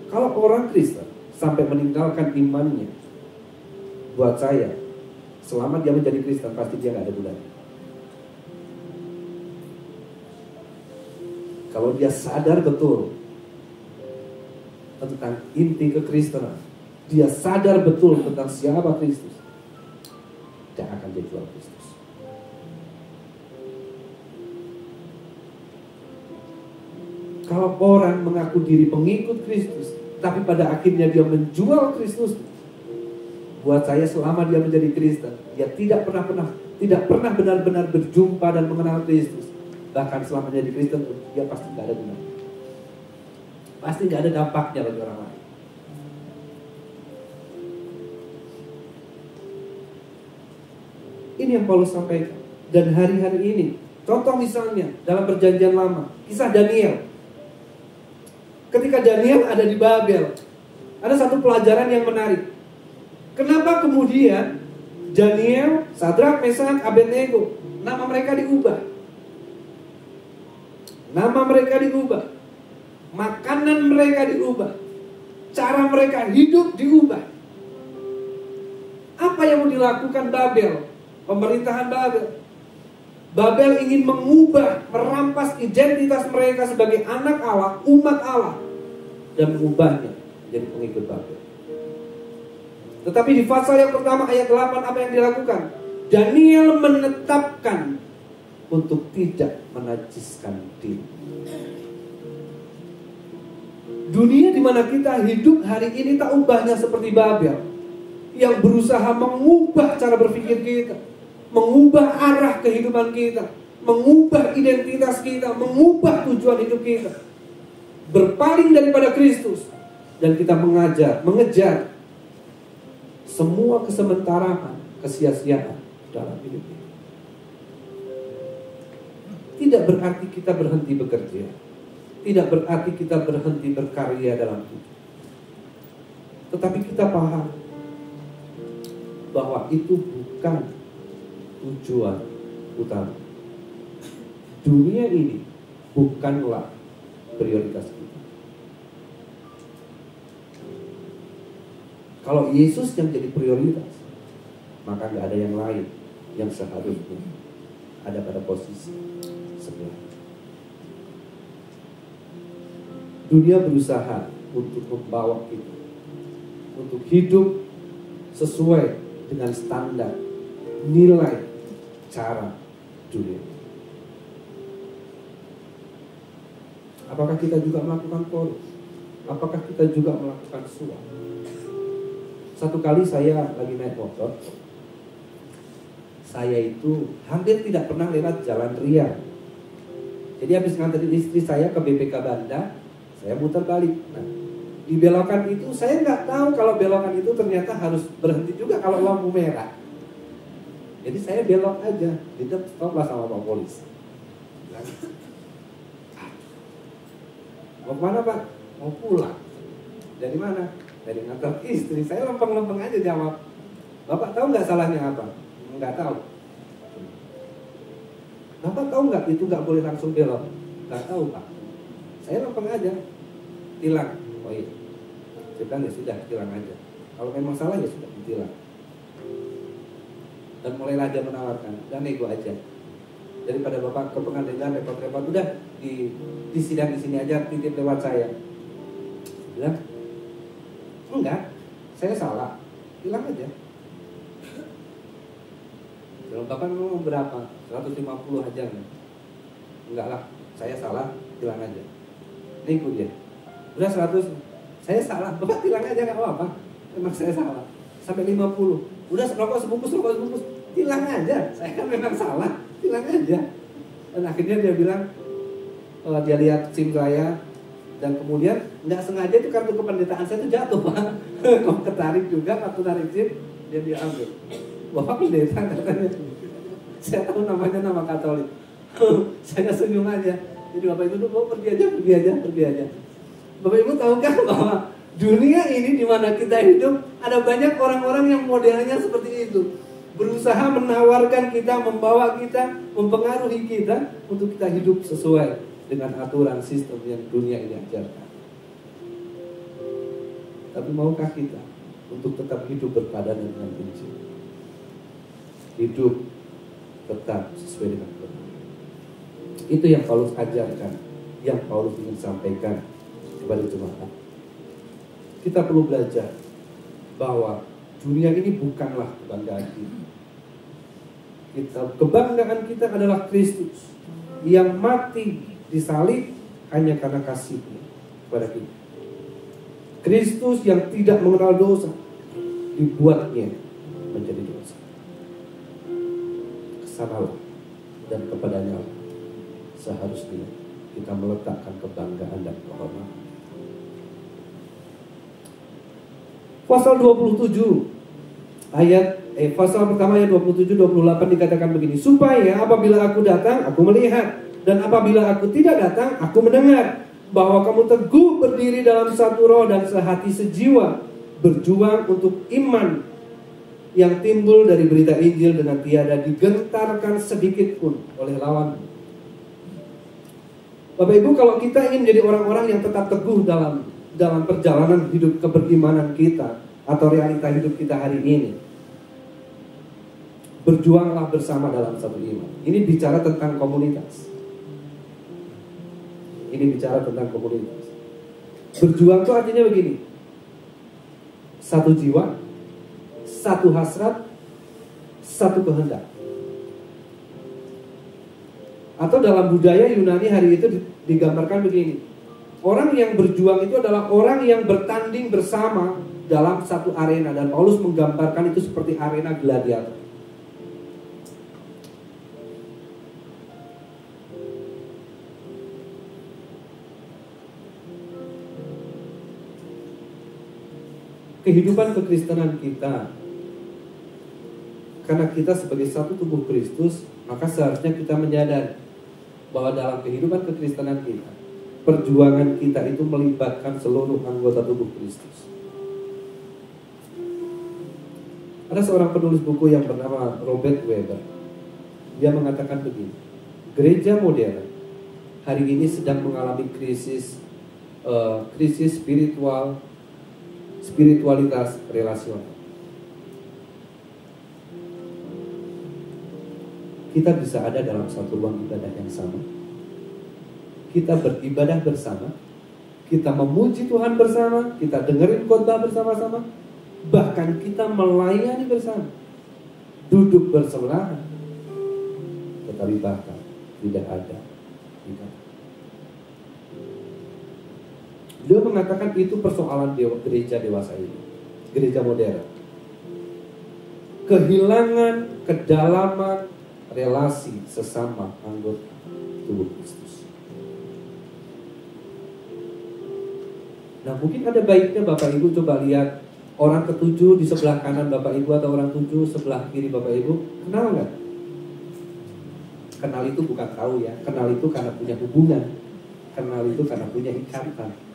Kalau orang Kristen sampai meninggalkan imannya, buat saya, selama dia menjadi Kristen pasti dia gak ada gunanya. Kalau dia sadar betul tentang inti kekristenan, dia sadar betul tentang siapa Kristus, dia akan jadi jual Kristus. Kalau orang mengaku diri pengikut Kristus, tapi pada akhirnya dia menjual Kristus, buat saya selama dia menjadi Kristen, dia tidak pernah benar-benar berjumpa dan mengenal Kristus. Bahkan selama menjadi Kristen, dia pasti nggak ada gunanya. Pasti nggak ada dampaknya bagi orang lain. Ini yang Paulus sampaikan. Dan hari-hari ini, contoh misalnya dalam Perjanjian Lama, kisah Daniel. Ketika Daniel ada di Babel, ada satu pelajaran yang menarik. Kenapa kemudian Daniel, Sadrak, Mesak, Abednego, nama mereka diubah? Nama mereka diubah, makanan mereka diubah, cara mereka hidup diubah. Apa yang mau dilakukan Babel? Pemerintahan Babel. Babel ingin mengubah, merampas identitas mereka sebagai anak Allah, umat Allah, dan mengubahnya menjadi pengikut Babel. Tetapi di pasal yang pertama ayat 8 apa yang dilakukan? Daniel menetapkan untuk tidak menajiskan diri. Dunia di mana kita hidup hari ini tak ubahnya seperti Babel, yang berusaha mengubah cara berpikir kita, mengubah arah kehidupan kita, mengubah identitas kita, mengubah tujuan hidup kita, berpaling daripada Kristus, dan kita mengejar semua kesementaraan, kesia-siaan dalam hidup kita. Tidak berarti kita berhenti bekerja, tidak berarti kita berhenti berkarya dalam hidup, tetapi kita paham bahwa itu bukan tujuan utama. Dunia ini bukanlah prioritas kita. Kalau Yesus yang jadi prioritas, maka gak ada yang lain yang seharusnya ada pada posisi sebelah. Dunia berusaha untuk membawa kita untuk hidup sesuai dengan standar nilai cara dunia. Apakah kita juga melakukan korupsi? Apakah kita juga melakukan suap? Satu kali saya lagi naik motor, saya itu hampir tidak pernah lewat Jalan Ria. Jadi habis nganterin istri saya ke BPK Banda, saya muter balik. Nah, di belokan itu saya nggak tahu kalau belokan itu ternyata harus berhenti juga kalau lampu merah. Jadi saya belok aja, tidak stop lah sama Pak Polisi. Mau kemana Pak? Mau pulang. Dari mana? Dari ngantar istri. Saya lempeng-lempeng aja jawab. Bapak tahu nggak salahnya apa? Nggak tahu. Bapak tahu nggak itu nggak boleh langsung belok? Nggak tahu Pak. Saya lempeng aja. Tilang. Oh iya. Saya bilang ya sudah, tilang aja. Kalau memang salah ya sudah ditilang. Dan mulailah dia menawarkan, dan nego aja. Daripada Bapak ke pengadilan repot-repot, udah di sidang di sini aja, titip lewat saya. Bilang, enggak, saya salah. hilang aja. Kalau Bapak ngomong berapa? 150 aja. Enggak lah, saya salah, hilang aja. Ini ikut dia. Udah 100, saya salah, Bapak hilang aja nggak apa-apa. Memang saya salah. Sampai 50, udah rokok sebungkus, hilang aja. Saya kan memang salah, hilang aja. Dan akhirnya dia bilang, dia lihat SIM saya, dan kemudian nggak sengaja itu kartu kependetaan saya itu jatuh, Pak. Kok ketarik juga, kartu tarik SIM, dia diambil. Bapak pendeta katanya. Saya tahu namanya nama Katolik. Saya senyum aja. Jadi Bapak Ibu mau pergi aja. Bapak Ibu tahukah bahwa dunia ini di mana kita hidup ada banyak orang-orang yang modelnya seperti itu, berusaha menawarkan kita, membawa kita, mempengaruhi kita untuk kita hidup sesuai dengan aturan sistem yang dunia ini ajarkan. Tapi maukah kita untuk tetap hidup berpadanan dengan Injil? Hidup tetap sesuai dengan Quran. Itu yang Paulus ajarkan, yang Paulus ingin sampaikan kepada jemaat. Kita perlu belajar bahwa dunia ini bukanlah kebanggaan kita. Kebanggaan kita adalah Kristus yang mati disalib hanya karena kasih-Nya kepada kita. Kristus yang tidak mengenal dosa dibuatnya menjadi dosa. Kesanalah dan kepadanya seharusnya kita meletakkan kebanggaan dan kehormatan. Pasal 27 pasal pertama ayat 27-28 dikatakan begini, supaya apabila aku datang aku melihat, dan apabila aku tidak datang aku mendengar, bahwa kamu teguh berdiri dalam satu roh dan sehati sejiwa, berjuang untuk iman yang timbul dari berita Injil dengan tiada digentarkan sedikit pun oleh lawan. Bapak Ibu, kalau kita ingin menjadi orang-orang yang tetap teguh dalam perjalanan hidup keberimanan kita atau realita hidup kita hari ini, berjuanglah bersama dalam satu iman. Ini bicara tentang komunitas. Berjuang itu artinya begini, satu jiwa, satu hasrat, satu kehendak. Atau dalam budaya Yunani hari itu digambarkan begini, orang yang berjuang itu adalah orang yang bertanding bersama dalam satu arena. Dan Paulus menggambarkan itu seperti arena gladiator. Kehidupan kekristenan kita, karena kita sebagai satu tubuh Kristus, maka seharusnya kita menyadari bahwa dalam kehidupan kekristenan kita, perjuangan kita itu melibatkan seluruh anggota tubuh Kristus. Ada seorang penulis buku yang bernama Robert Weber. Dia mengatakan begini, gereja modern hari ini sedang mengalami krisis spiritualitas relasional. Kita bisa ada dalam satu ruang ibadah yang sama, kita beribadah bersama, kita memuji Tuhan bersama, kita dengerin khotbah bersama-sama, bahkan kita melayani bersama, duduk bersebelahan, tetapi bahkan tidak ada ibadah. Dia mengatakan itu persoalan gereja dewasa ini, gereja modern. Kehilangan kedalaman relasi sesama anggota tubuh Kristus. Nah, mungkin ada baiknya Bapak Ibu coba lihat orang ketujuh di sebelah kanan Bapak Ibu atau orang tujuh sebelah kiri Bapak Ibu. Kenal nggak? Kenal itu bukan tahu ya. Kenal itu karena punya hubungan. Kenal itu karena punya ikatan.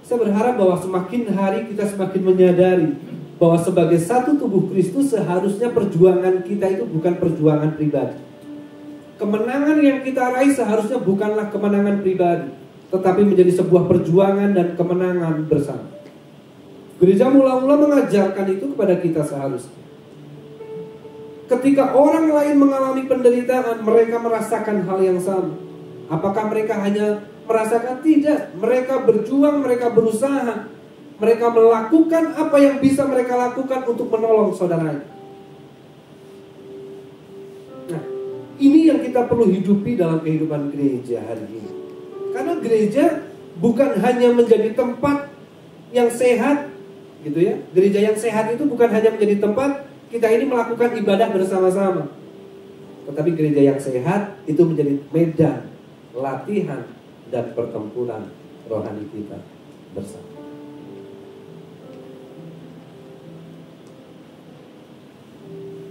Saya berharap bahwa semakin hari kita semakin menyadari bahwa sebagai satu tubuh Kristus seharusnya perjuangan kita itu bukan perjuangan pribadi. Kemenangan yang kita raih seharusnya bukanlah kemenangan pribadi, tetapi menjadi sebuah perjuangan dan kemenangan bersama. Gereja mula-mula mengajarkan itu kepada kita seharusnya. Ketika orang lain mengalami penderitaan, mereka merasakan hal yang sama. Apakah mereka hanya merasakan? Tidak. Mereka berjuang, mereka berusaha mereka melakukan apa yang bisa mereka lakukan untuk menolong saudaranya. Nah, ini yang kita perlu hidupi dalam kehidupan gereja hari ini. Karena gereja bukan hanya menjadi tempat yang sehat, gitu ya. Gereja yang sehat itu bukan hanya menjadi tempat kita ini melakukan ibadah bersama-sama. Tetapi gereja yang sehat itu menjadi medan latihan dan pertempuran rohani kita bersama.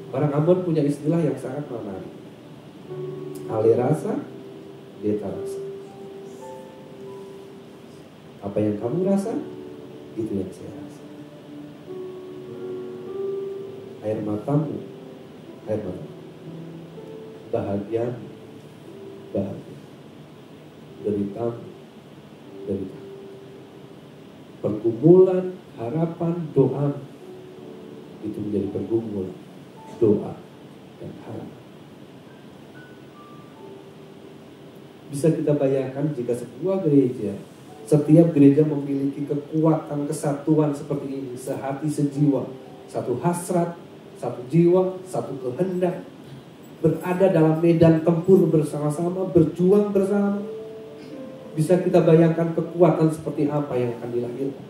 Orang Ambon punya istilah yang sangat menarik. Ale rasa, beta rasa. Apa yang kamu rasa, itu yang saya rasa. Air matamu, air matamu. Bahagia, bahagia. Deritamu, derita. Pergumulan, harapan, doa itu menjadi pergumulan, doa, dan harapan. Bisa kita bayangkan jika sebuah gereja, setiap gereja memiliki kekuatan kesatuan seperti ini, sehati sejiwa, satu hasrat, satu jiwa, satu kehendak, berada dalam medan tempur bersama-sama, berjuang bersama. Bisa kita bayangkan kekuatan seperti apa yang akan dilahirkan.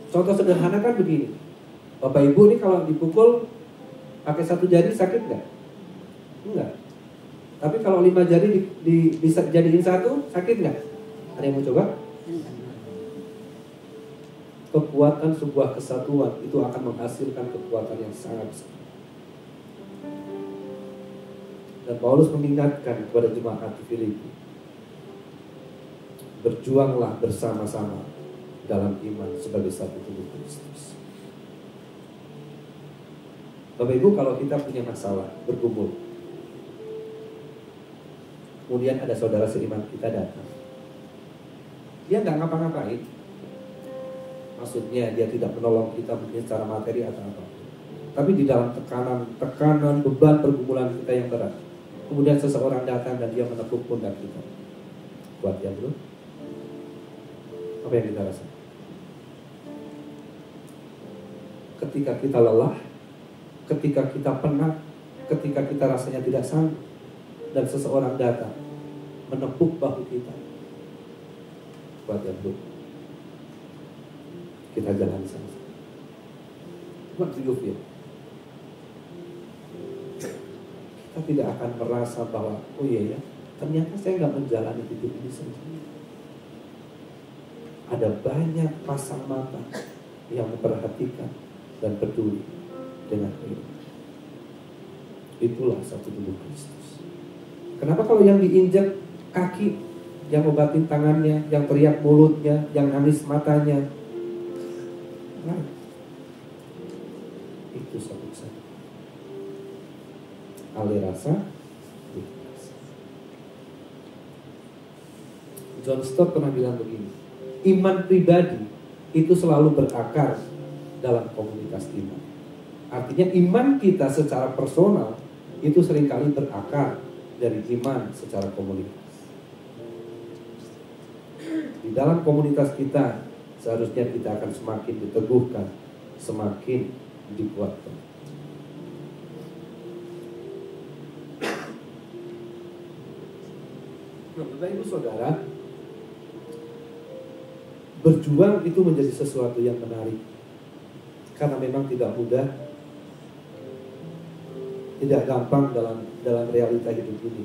Contoh sederhana kan begini, Bapak Ibu ini kalau dipukul pakai satu jari sakit nggak? Enggak. Tapi kalau 5 jari bisa jadiin satu, sakit nggak? Ada yang mau coba? Kekuatan sebuah kesatuan itu akan menghasilkan kekuatan yang sangat besar. Dan Paulus mengingatkan kepada jemaat di Filipi, berjuanglah bersama-sama dalam iman sebagai satu tubuh Kristus. Bapak Ibu, kalau kita punya masalah, bergumul, kemudian ada saudara seiman kita datang, dia nggak ngapa-ngapain, maksudnya dia tidak menolong kita mungkin secara materi atau apa, tapi di dalam tekanan, beban pergumulan kita yang berat, kemudian seseorang datang dan dia menepuk pundak kita, kuat ya bro? Apa yang kita rasa? Ketika kita lelah, ketika kita penat, ketika kita rasanya tidak sanggup, dan seseorang datang menepuk bahu kita, kuat ya bro? Kita jalan sama-sama. What do you feel? Kita tidak akan merasa bahwa, oh iya ya, ternyata saya nggak menjalani hidup ini sendiri. Ada banyak pasang mata yang memperhatikan dan peduli dengan hidup. Itulah satu tubuh Kristus. Kenapa kalau yang diinjak kaki, yang obatin tangannya, yang teriak mulutnya, yang nangis matanya? Nah, itu satu-satu. Ale rasa, John Stott pernah bilang begini, iman pribadi itu selalu berakar dalam komunitas iman. Artinya iman kita secara personal itu seringkali berakar dari iman secara komunitas. Di dalam komunitas kita seharusnya kita akan semakin diteguhkan, semakin dikuatkan. Bapak Ibu Saudara, berjuang itu menjadi sesuatu yang menarik, karena memang tidak mudah, tidak gampang dalam realita hidup ini.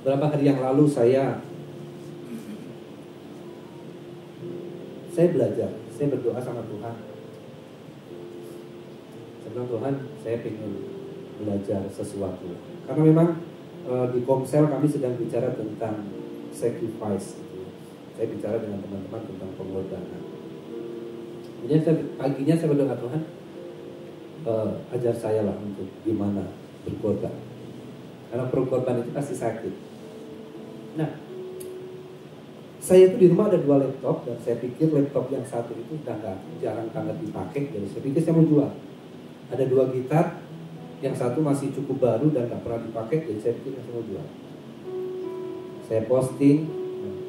Beberapa hari yang lalu saya belajar, saya berdoa sama Tuhan. Saya bilang, Tuhan, saya ingin belajar sesuatu. Karena memang di Komsel kami sedang bicara tentang sacrifice. Saya bicara dengan teman-teman tentang pengorbanan. Kemudian paginya saya berdoa, Tuhan, ajar saya lah untuk gimana berkorban. Karena berkorban itu pasti sakit. Nah, saya itu di rumah ada 2 laptop, dan saya pikir laptop yang satu itu udah jarang banget dipakai, jadi saya pikir saya mau jual. Ada 2 gitar, yang satu masih cukup baru dan gak pernah dipakai, jadi saya pikir saya mau jual. Saya posting,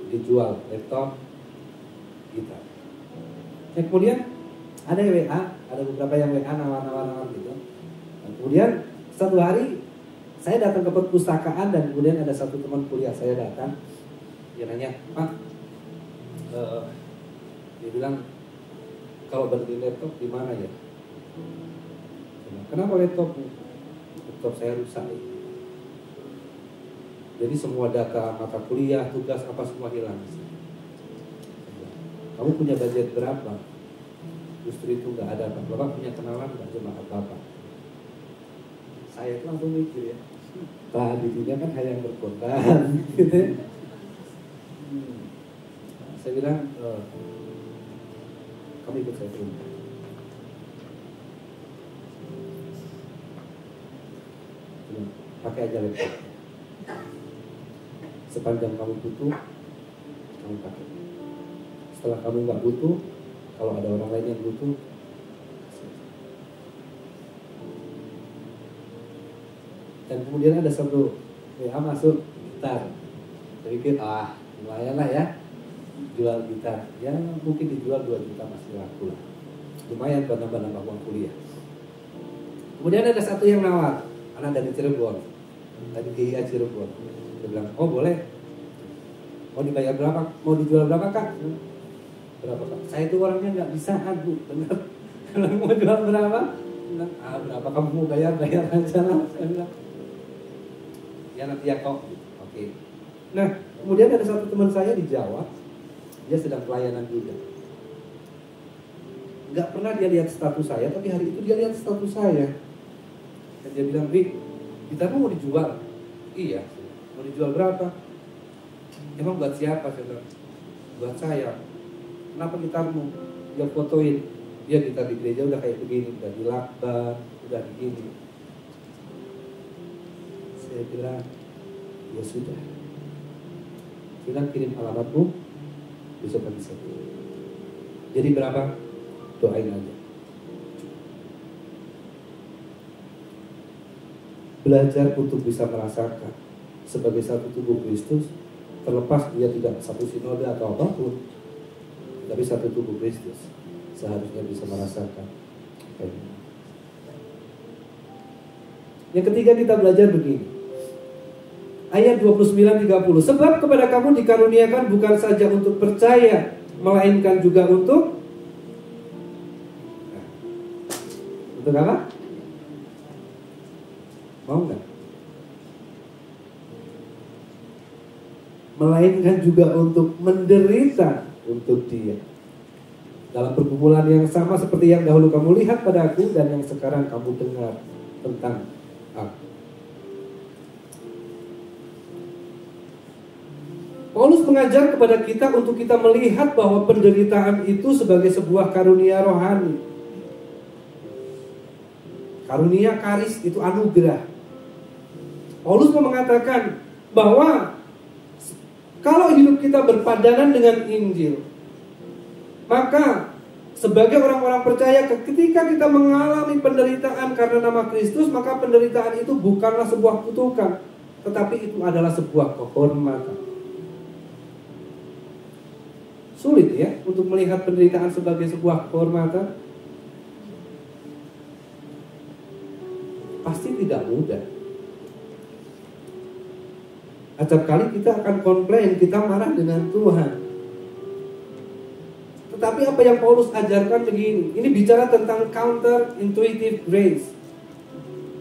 dijual laptop, gitar. Ya, kemudian ada yang WA, ada beberapa yang WA nawar-nawar gitu. Dan kemudian satu hari saya datang ke perpustakaan dan kemudian ada satu teman kuliah saya datang, dia nanya, Pak, dia bilang kalau beli laptop di mana ya? Kenapa laptop? Laptop saya rusak. Jadi semua data mata kuliah, tugas apa semua hilang. Kamu punya budget berapa? Justru itu nggak ada apa. Bapak punya kenalan nggak cuma apa-apa. Saya itu langsung mikir ya, di dunia kan hanya yang berkorban. Gitu. Saya bilang, kamu ikut saya dulu. Pakai aja laptop. Sepanjang kamu butuh, kamu pakai. Setelah kamu nggak butuh, kalau ada orang lain yang butuh, dan kemudian ada satu WA masuk gitar. Saya pikir, lumayan lah ya, jual gitar. Ya mungkin dijual 2 juta masih laku lah. Lumayan buat nambah-nambah uang kuliah. Kemudian ada satu yang nawar, anak dari Cirebon, dari GIA Cirebon. Dia bilang, oh boleh, mau dibayar berapa? Mau dijual berapa kak? Berapa kak? Saya itu orangnya nggak bisaan bu, benar. Kalau mau jual berapa? Bilang, berapa kamu mau bayar aja lah. Saya bilang, ya nanti ya kok. Oke. Nah, kemudian ada satu teman saya di Jawa, dia sedang pelayanan juga. Nggak pernah dia lihat status saya, tapi hari itu dia lihat status saya. Dan dia bilang, Rik, gitarmu mau dijual? Iya. Mau dijual berapa? Emang buat siapa? Saya bilang, buat saya. Kenapa gitarmu? Dia fotoin. Dia gitar di gereja udah kayak begini, udah dilakban, udah begini. Saya bilang, ya sudah. Bilang kirim alamatmu, besok pagi saya. Jadi berapa? Doain aja. Belajar untuk bisa merasakan sebagai satu tubuh Kristus, terlepas dia tidak satu sinode atau apapun, tapi satu tubuh Kristus seharusnya bisa merasakan. Yang ketiga kita belajar begini. Ayat 29-30. Sebab kepada kamu dikaruniakan bukan saja untuk percaya, melainkan juga untuk apa? Mau nggak? Melainkan juga untuk menderita untuk dia. Dalam pergumulan yang sama seperti yang dahulu kamu lihat pada aku dan yang sekarang kamu dengar tentang aku. Paulus mengajar kepada kita untuk kita melihat bahwa penderitaan itu sebagai sebuah karunia rohani. Karunia karis itu anugerah. Paulus mau mengatakan bahwa kalau hidup kita berpadanan dengan Injil, maka sebagai orang-orang percaya ketika kita mengalami penderitaan karena nama Kristus, maka penderitaan itu bukanlah sebuah kutukan, tetapi itu adalah sebuah kehormatan. Sulit ya untuk melihat penderitaan sebagai sebuah kehormatan. Pasti tidak mudah. Acap kali kita akan komplain, kita marah dengan Tuhan. Tetapi apa yang Paulus ajarkan begini, ini bicara tentang counter intuitive grace.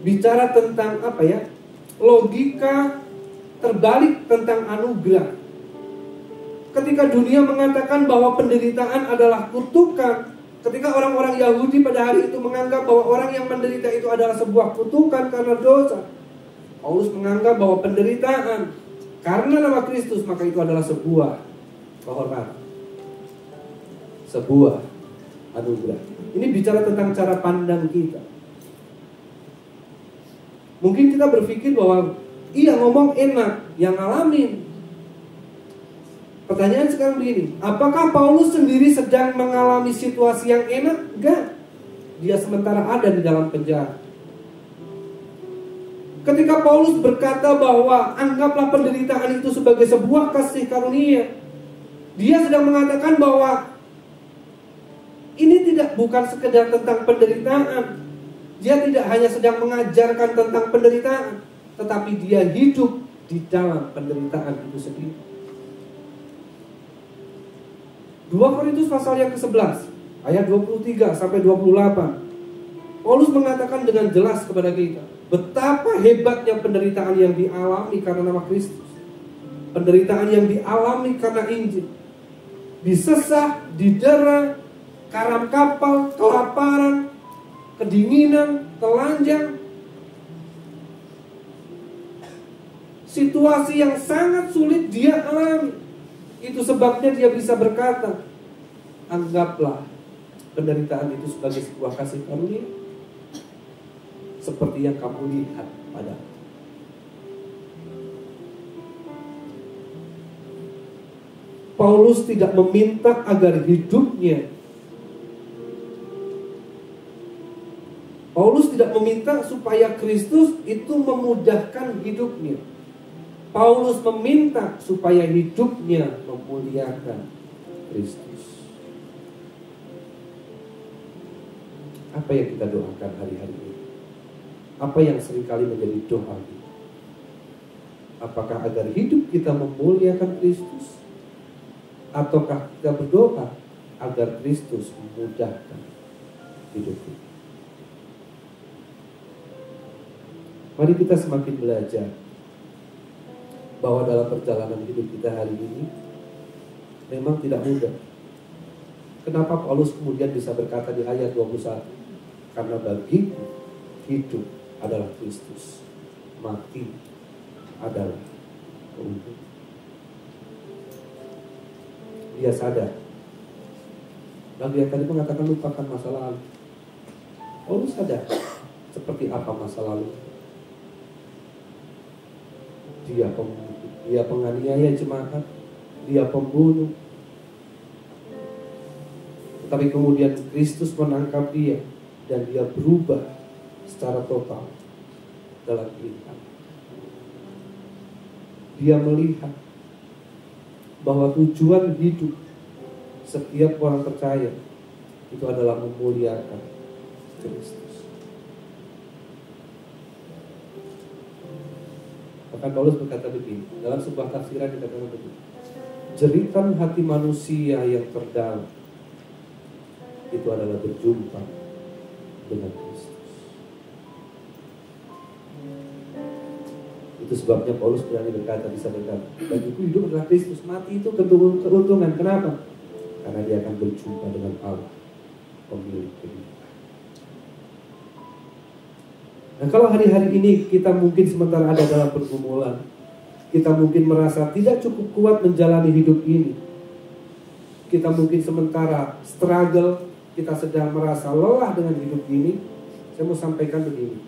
Bicara tentang apa ya? Logika terbalik tentang anugerah. Ketika dunia mengatakan bahwa penderitaan adalah kutukan, ketika orang-orang Yahudi pada hari itu menganggap bahwa orang yang menderita itu adalah sebuah kutukan karena dosa, Paulus menganggap bahwa penderitaan karena nama Kristus maka itu adalah sebuah kehormatan, sebuah anugerah. Ini bicara tentang cara pandang kita. Mungkin kita berpikir bahwa iya ngomong enak, yang ngalamin. Pertanyaan sekarang begini, apakah Paulus sendiri sedang mengalami situasi yang enak? Enggak. Dia sementara ada di dalam penjara. Ketika Paulus berkata bahwa anggaplah penderitaan itu sebagai sebuah kasih karunia, Dia sedang mengatakan bahwa ini bukan sekedar tentang penderitaan. Dia tidak hanya sedang mengajarkan tentang penderitaan, tetapi dia hidup di dalam penderitaan itu sendiri. 2 Korintus pasal yang ke-11 ayat 23 sampai 28. Paulus mengatakan dengan jelas kepada kita betapa hebatnya penderitaan yang dialami karena nama Kristus. Penderitaan yang dialami karena Injil. Disesah, didera, karam kapal, kelaparan, kedinginan, telanjang. Situasi yang sangat sulit dia alami. Itu sebabnya dia bisa berkata, anggaplah penderitaan itu sebagai sebuah kasih karunia, seperti yang kamu lihat padaku. Paulus tidak meminta agar hidupnya, Paulus tidak meminta supaya Kristus itu memudahkan hidupnya. Paulus meminta supaya hidupnya memuliakan Kristus. Apa yang kita doakan hari-hari ini? Apa yang seringkali menjadi doa kita? Apakah agar hidup kita memuliakan Kristus? Ataukah kita berdoa agar Kristus memudahkan hidup kita? Mari kita semakin belajar bahwa dalam perjalanan hidup kita hari ini memang tidak mudah. Kenapa Paulus kemudian bisa berkata di ayat 21? Karena bagiku hidup adalah Kristus, mati adalah keuntungan. Dia sadar. Dan dia tadi mengatakan lupakan masa lalu. Paulus sadar seperti apa masa lalu. Dia penganiaya jemaat, dia pembunuh. Tetapi kemudian Kristus menangkap dia dan dia berubah secara total dalam kehidupan. Dia melihat bahwa tujuan hidup setiap orang percaya itu adalah memuliakan Kristus. Bahkan Paulus berkata begini, dalam sebuah tafsiran dikatakan begini, jeritan hati manusia yang terdalam itu adalah berjumpa dengan Kristus. Itu sebabnya Paulus berani bisa berkata, bagiku hidup adalah Kristus, mati itu keuntungan. Kenapa? Karena dia akan berjumpa dengan Allah, pemilik kehidupan. Nah, kalau hari-hari ini kita mungkin sementara ada dalam pergumulan, kita mungkin merasa tidak cukup kuat menjalani hidup ini, kita mungkin sementara struggle, kita sedang merasa lelah dengan hidup ini, saya mau sampaikan begini,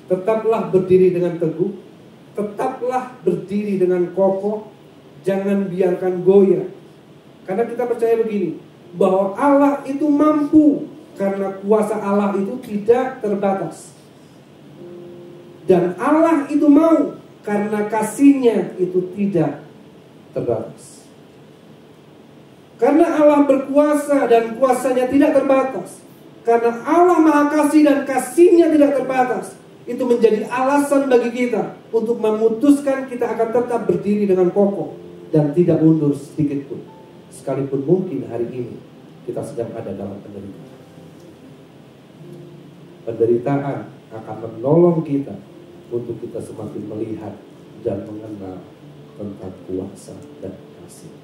tetaplah berdiri dengan teguh, tetaplah berdiri dengan kokoh, jangan biarkan goyah. Karena kita percaya begini, bahwa Allah itu mampu, karena kuasa Allah itu tidak terbatas. Dan Allah itu mau, karena kasih-Nya itu tidak terbatas. Karena Allah berkuasa dan kuasa-Nya tidak terbatas. Karena Allah Maha Kasih dan kasih-Nya tidak terbatas. Itu menjadi alasan bagi kita untuk memutuskan kita akan tetap berdiri dengan kokoh dan tidak mundur sedikit pun. Sekalipun mungkin hari ini kita sedang ada dalam penderitaan. Penderitaan akan menolong kita untuk kita semakin melihat dan mengenal tentang kuasa dan kasih.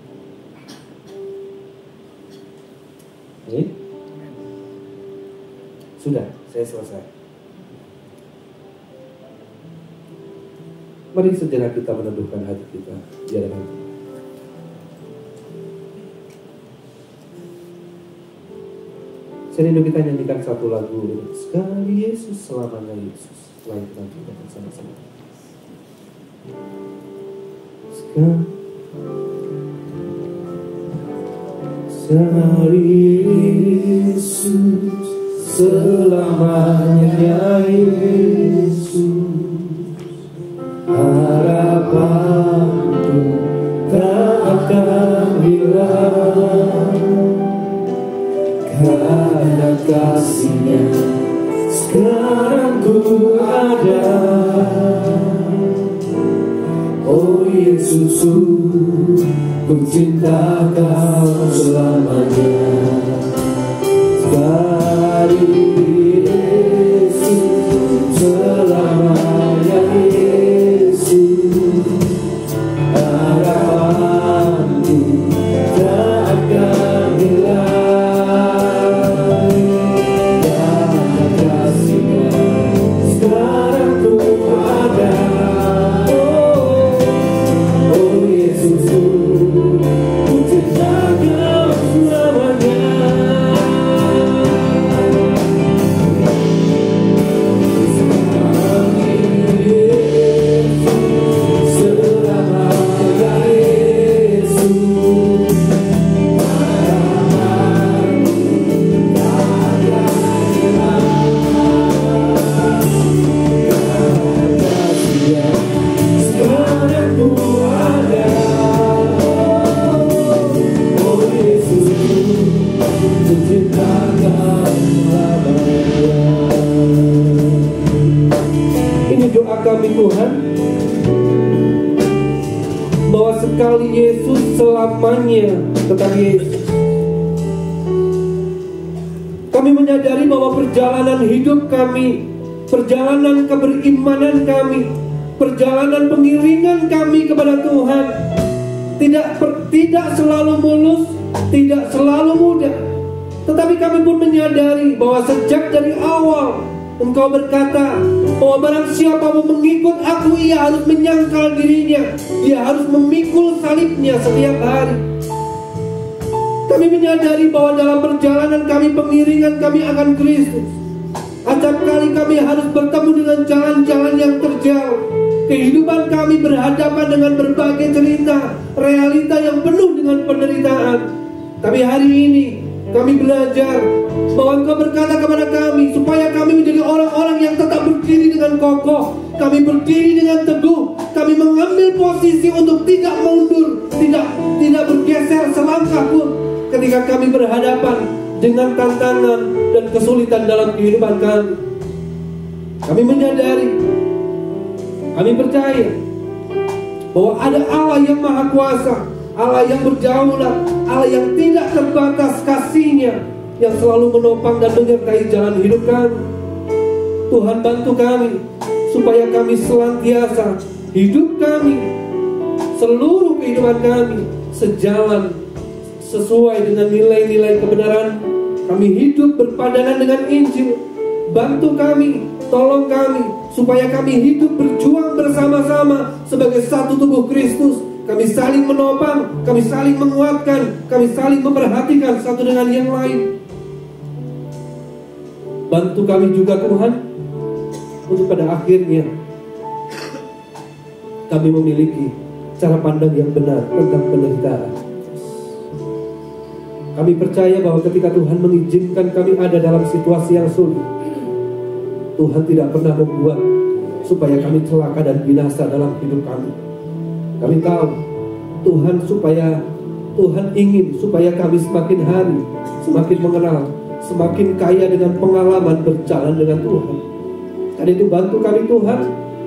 Ini sudah, saya selesai. Mari sejenak kita meneduhkan hati kita di hadapan Tuhan. Saya rindu kita nyanyikan satu lagu, sekali Yesus, selamanya Yesus. Setelah itu nanti kita bersama-sama. Sekali Yesus, selamanya Yesus, harapanku tak akan hilang, karena kasih-Nya sekarang ku ada. Oh Yesus, ku cinta Kau selamanya. Dari Yesus selamanya, Yesus harapanku tak akan hilang. Karena kasih-Nya sekarang ku ada. Oh Yesus, ku cinta Kau selamanya. Ini doa kami Tuhan, bahwa sekali Yesus selamanya tetap Yesus. Kami menyadari bahwa perjalanan hidup kami, perjalanan keberimanan kami, perjalanan pengiringan kami kepada Tuhan tidak selalu mulus, tidak selalu mudah. Tetapi kami pun menyadari bahwa sejak dari awal Engkau berkata bahwa barang siapa mau mengikut Aku, ia harus menyangkal dirinya, ia harus memikul salibnya setiap hari. Kami menyadari bahwa dalam perjalanan kami, pengiringan kami akan Kristus, acap kali kami harus bertemu dengan jalan-jalan yang terjal. Kehidupan kami berhadapan dengan berbagai cerita, realita yang penuh dengan penderitaan. Tapi hari ini kami belajar bahwa Engkau berkata kepada kami supaya kami menjadi orang-orang yang tetap berdiri dengan kokoh. Kami berdiri dengan teguh. Kami mengambil posisi untuk tidak mundur, tidak bergeser selangkah pun ketika kami berhadapan dengan tantangan dan kesulitan dalam kehidupan kami. Kami menyadari, kami percaya bahwa ada Allah yang Maha Kuasa, Allah yang berdaulat, Allah yang tidak terbatas kasih-Nya, yang selalu menopang dan menyertai jalan hidup kami. Tuhan bantu kami supaya kami senantiasa hidup kami, seluruh kehidupan kami sejalan sesuai dengan nilai-nilai kebenaran. Kami hidup berpadangan dengan Injil. Bantu kami, tolong kami supaya kami hidup berjuang bersama-sama sebagai satu tubuh Kristus. Kami saling menopang, kami saling menguatkan, kami saling memperhatikan satu dengan yang lain. Bantu kami juga Tuhan, untuk pada akhirnya kami memiliki cara pandang yang benar tentang penderitaan. Kami percaya bahwa ketika Tuhan mengizinkan kami ada dalam situasi yang sulit, Tuhan tidak pernah membuat supaya kami celaka dan binasa dalam hidup kami. Kami tahu Tuhan ingin supaya kami semakin hari semakin mengenal, semakin kaya dengan pengalaman berjalan dengan Tuhan. Karena itu bantu kami Tuhan,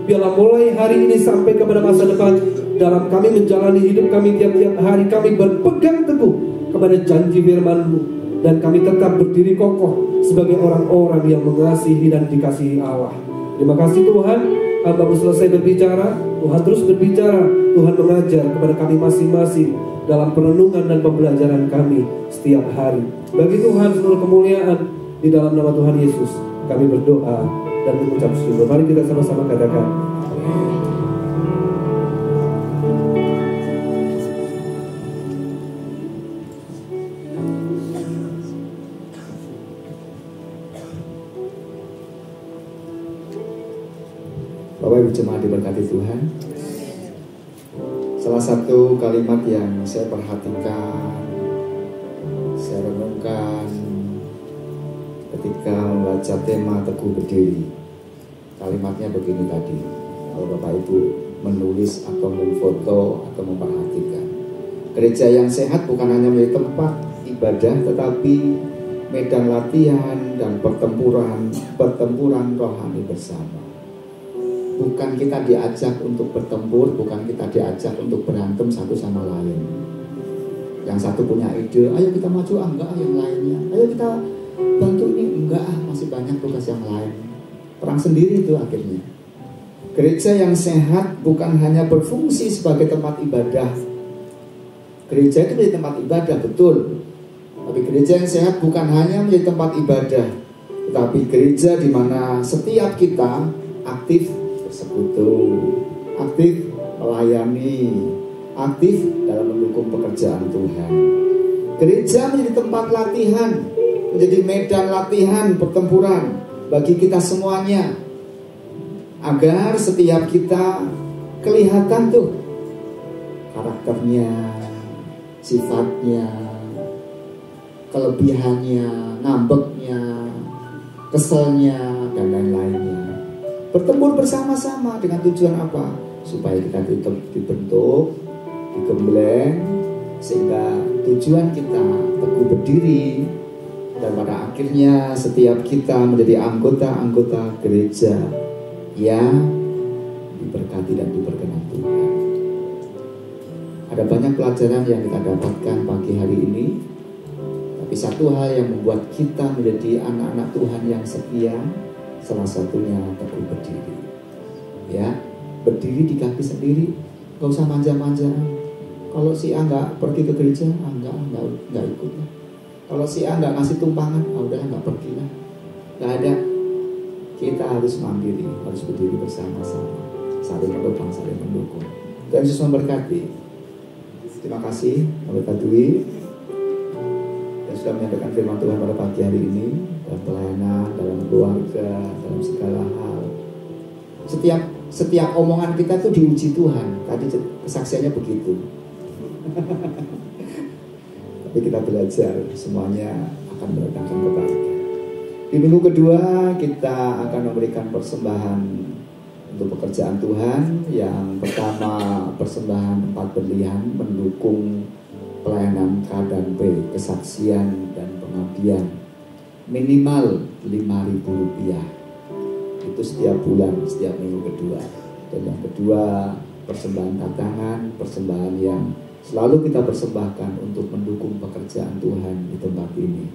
biarlah mulai hari ini sampai kepada masa depan, dalam kami menjalani hidup kami tiap-tiap hari, kami berpegang teguh kepada janji firman-Mu, dan kami tetap berdiri kokoh sebagai orang-orang yang mengasihi dan dikasihi Allah. Terima kasih Tuhan, Hamba-Mu selesai berbicara, Tuhan terus berbicara, Tuhan mengajar kepada kami masing-masing dalam perenungan dan pembelajaran kami setiap hari. Bagi Tuhan seluruh kemuliaan, di dalam nama Tuhan Yesus kami berdoa dan mengucap syukur. Mari kita sama-sama katakan amin. Bapak Ibu jemaat diberkati Tuhan. Salah satu kalimat yang saya perhatikan, saya renungkan ketika membaca tema Teguh Berdiri. Kalimatnya begini tadi, kalau Bapak Ibu menulis atau memfoto atau memperhatikan. Gereja yang sehat bukan hanya menjadi tempat ibadah, tetapi medan latihan dan pertempuran rohani bersama. Bukan kita diajak untuk bertempur, bukan kita diajak untuk berantem satu sama lain. Yang satu punya ide, ayo kita maju, enggak, yang lainnya, ayo kita bantu ini, enggak, masih banyak tugas yang lain. Perang sendiri itu akhirnya. Gereja yang sehat bukan hanya berfungsi sebagai tempat ibadah. Gereja itu menjadi tempat ibadah, betul. Tapi gereja yang sehat bukan hanya menjadi tempat ibadah, tetapi gereja di mana setiap kita aktif bersekutu, aktif melayani, aktif dalam mendukung pekerjaan Tuhan. Gereja menjadi tempat latihan, menjadi medan latihan pertempuran bagi kita semuanya, agar setiap kita kelihatan tuh karakternya, sifatnya, kelebihannya, ngambeknya, keselnya, dan lain-lainnya. Bertempur bersama-sama dengan tujuan apa? Supaya kita dibentuk, digembleng, sehingga tujuan kita teguh berdiri, dan pada akhirnya setiap kita menjadi anggota-anggota gereja yang diberkati dan diperkenan Tuhan. Ada banyak pelajaran yang kita dapatkan pagi hari ini, tapi satu hal yang membuat kita menjadi anak-anak Tuhan yang setia, salah satunya teguh berdiri. Ya, berdiri di kaki sendiri, gak usah manja-manja. Kalau si A nggak pergi ke gereja, nggak ikut lah. Kalau si A nggak ngasih tumpangan, udahlah nggak pergi lah. Nggak ada. Kita harus mandiri, harus berdiri bersama-sama, saling menopang, saling mendukung. Tuhan Yesus memberkati. Terima kasih Pendeta Dwi yang sudah menyampaikan firman Tuhan pada pagi hari ini, dalam pelayanan, dalam keluarga, dalam segala hal. Setiap omongan kita tuh diuji Tuhan. Tadi kesaksiannya begitu. Tapi kita belajar, semuanya akan mendatangkan kebaikan. Di minggu kedua kita akan memberikan persembahan untuk pekerjaan Tuhan. Yang pertama, persembahan 4 berlian mendukung pelayanan K dan B, kesaksian dan pengabdian, minimal Rp5.000. Itu setiap bulan, setiap minggu kedua. Dan yang kedua, persembahan tantangan, persembahan yang selalu kita persembahkan untuk mendukung pekerjaan Tuhan di tempat ini,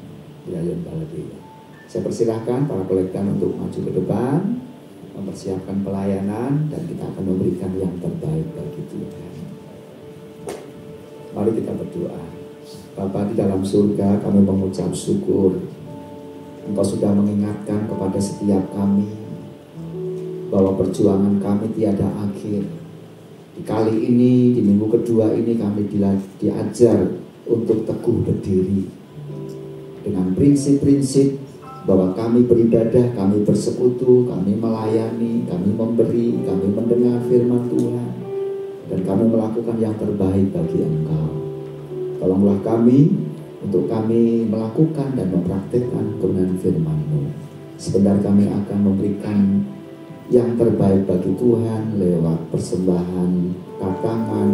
di Lion Baladia. Saya persilahkan para kolektan untuk maju ke depan, mempersiapkan pelayanan, dan kita akan memberikan yang terbaik bagi Tuhan. Mari kita berdoa. Bapa di dalam surga, kami mengucap syukur Engkau sudah mengingatkan kepada setiap kami bahwa perjuangan kami tiada akhir. Di kali ini, di minggu kedua ini, kami diajar untuk teguh berdiri dengan prinsip-prinsip bahwa kami beribadah, kami bersekutu, kami melayani, kami memberi, kami mendengar firman Tuhan, dan kami melakukan yang terbaik bagi Engkau. Tolonglah kami untuk kami melakukan dan mempraktikkan kebenaran firman-Mu. Sebentar kami akan memberikan yang terbaik bagi Tuhan lewat persembahan tantangan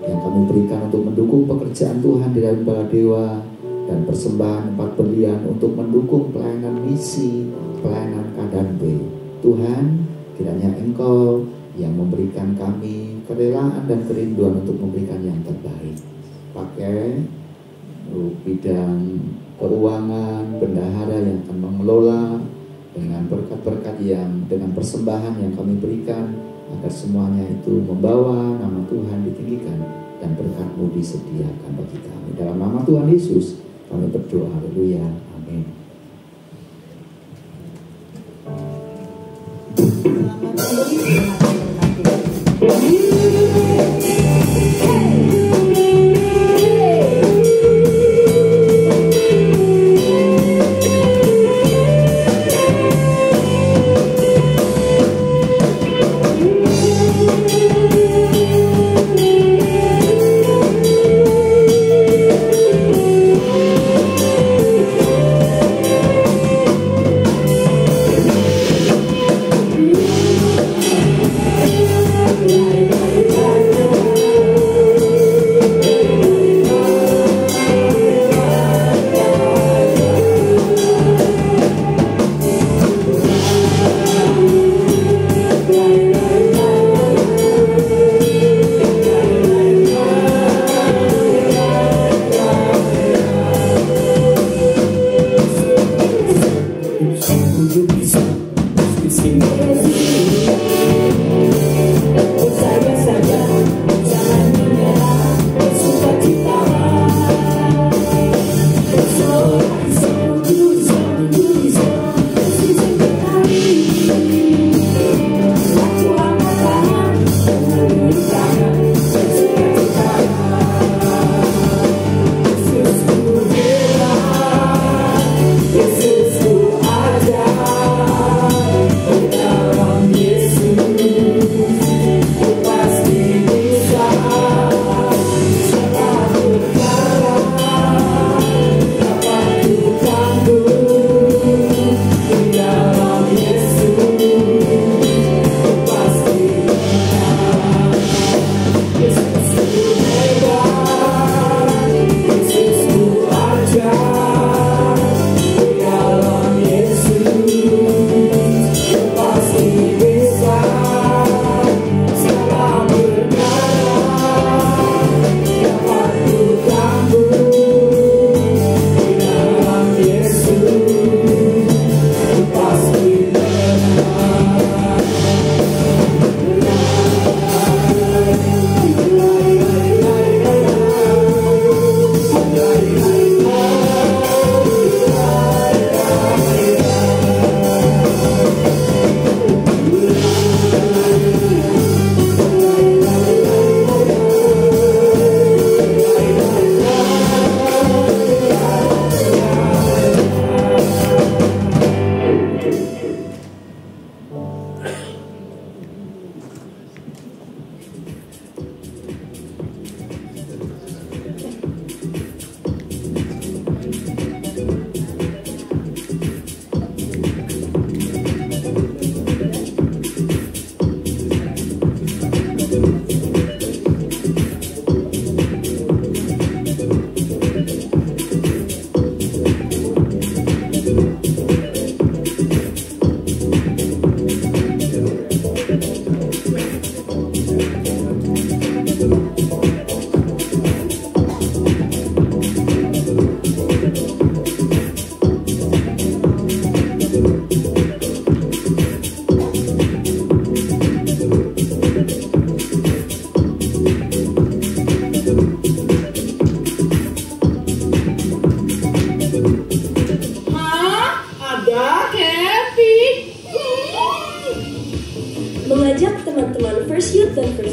yang kami berikan untuk mendukung pekerjaan Tuhan di dalam Baladewa, dan persembahan 4 berlian untuk mendukung pelayanan misi, pelayanan K dan B. Tuhan, kiranya Engkau yang memberikan kami kerelaan dan kerinduan untuk memberikan yang terbaik. Pakai bidang keuangan, bendahara yang akan mengelola dengan berkat-berkat yang dengan persembahan yang kami berikan, agar semuanya itu membawa nama Tuhan ditinggikan dan berkat-Mu disediakan bagi kami. Dalam nama Tuhan Yesus kami berdoa, haleluya, amin.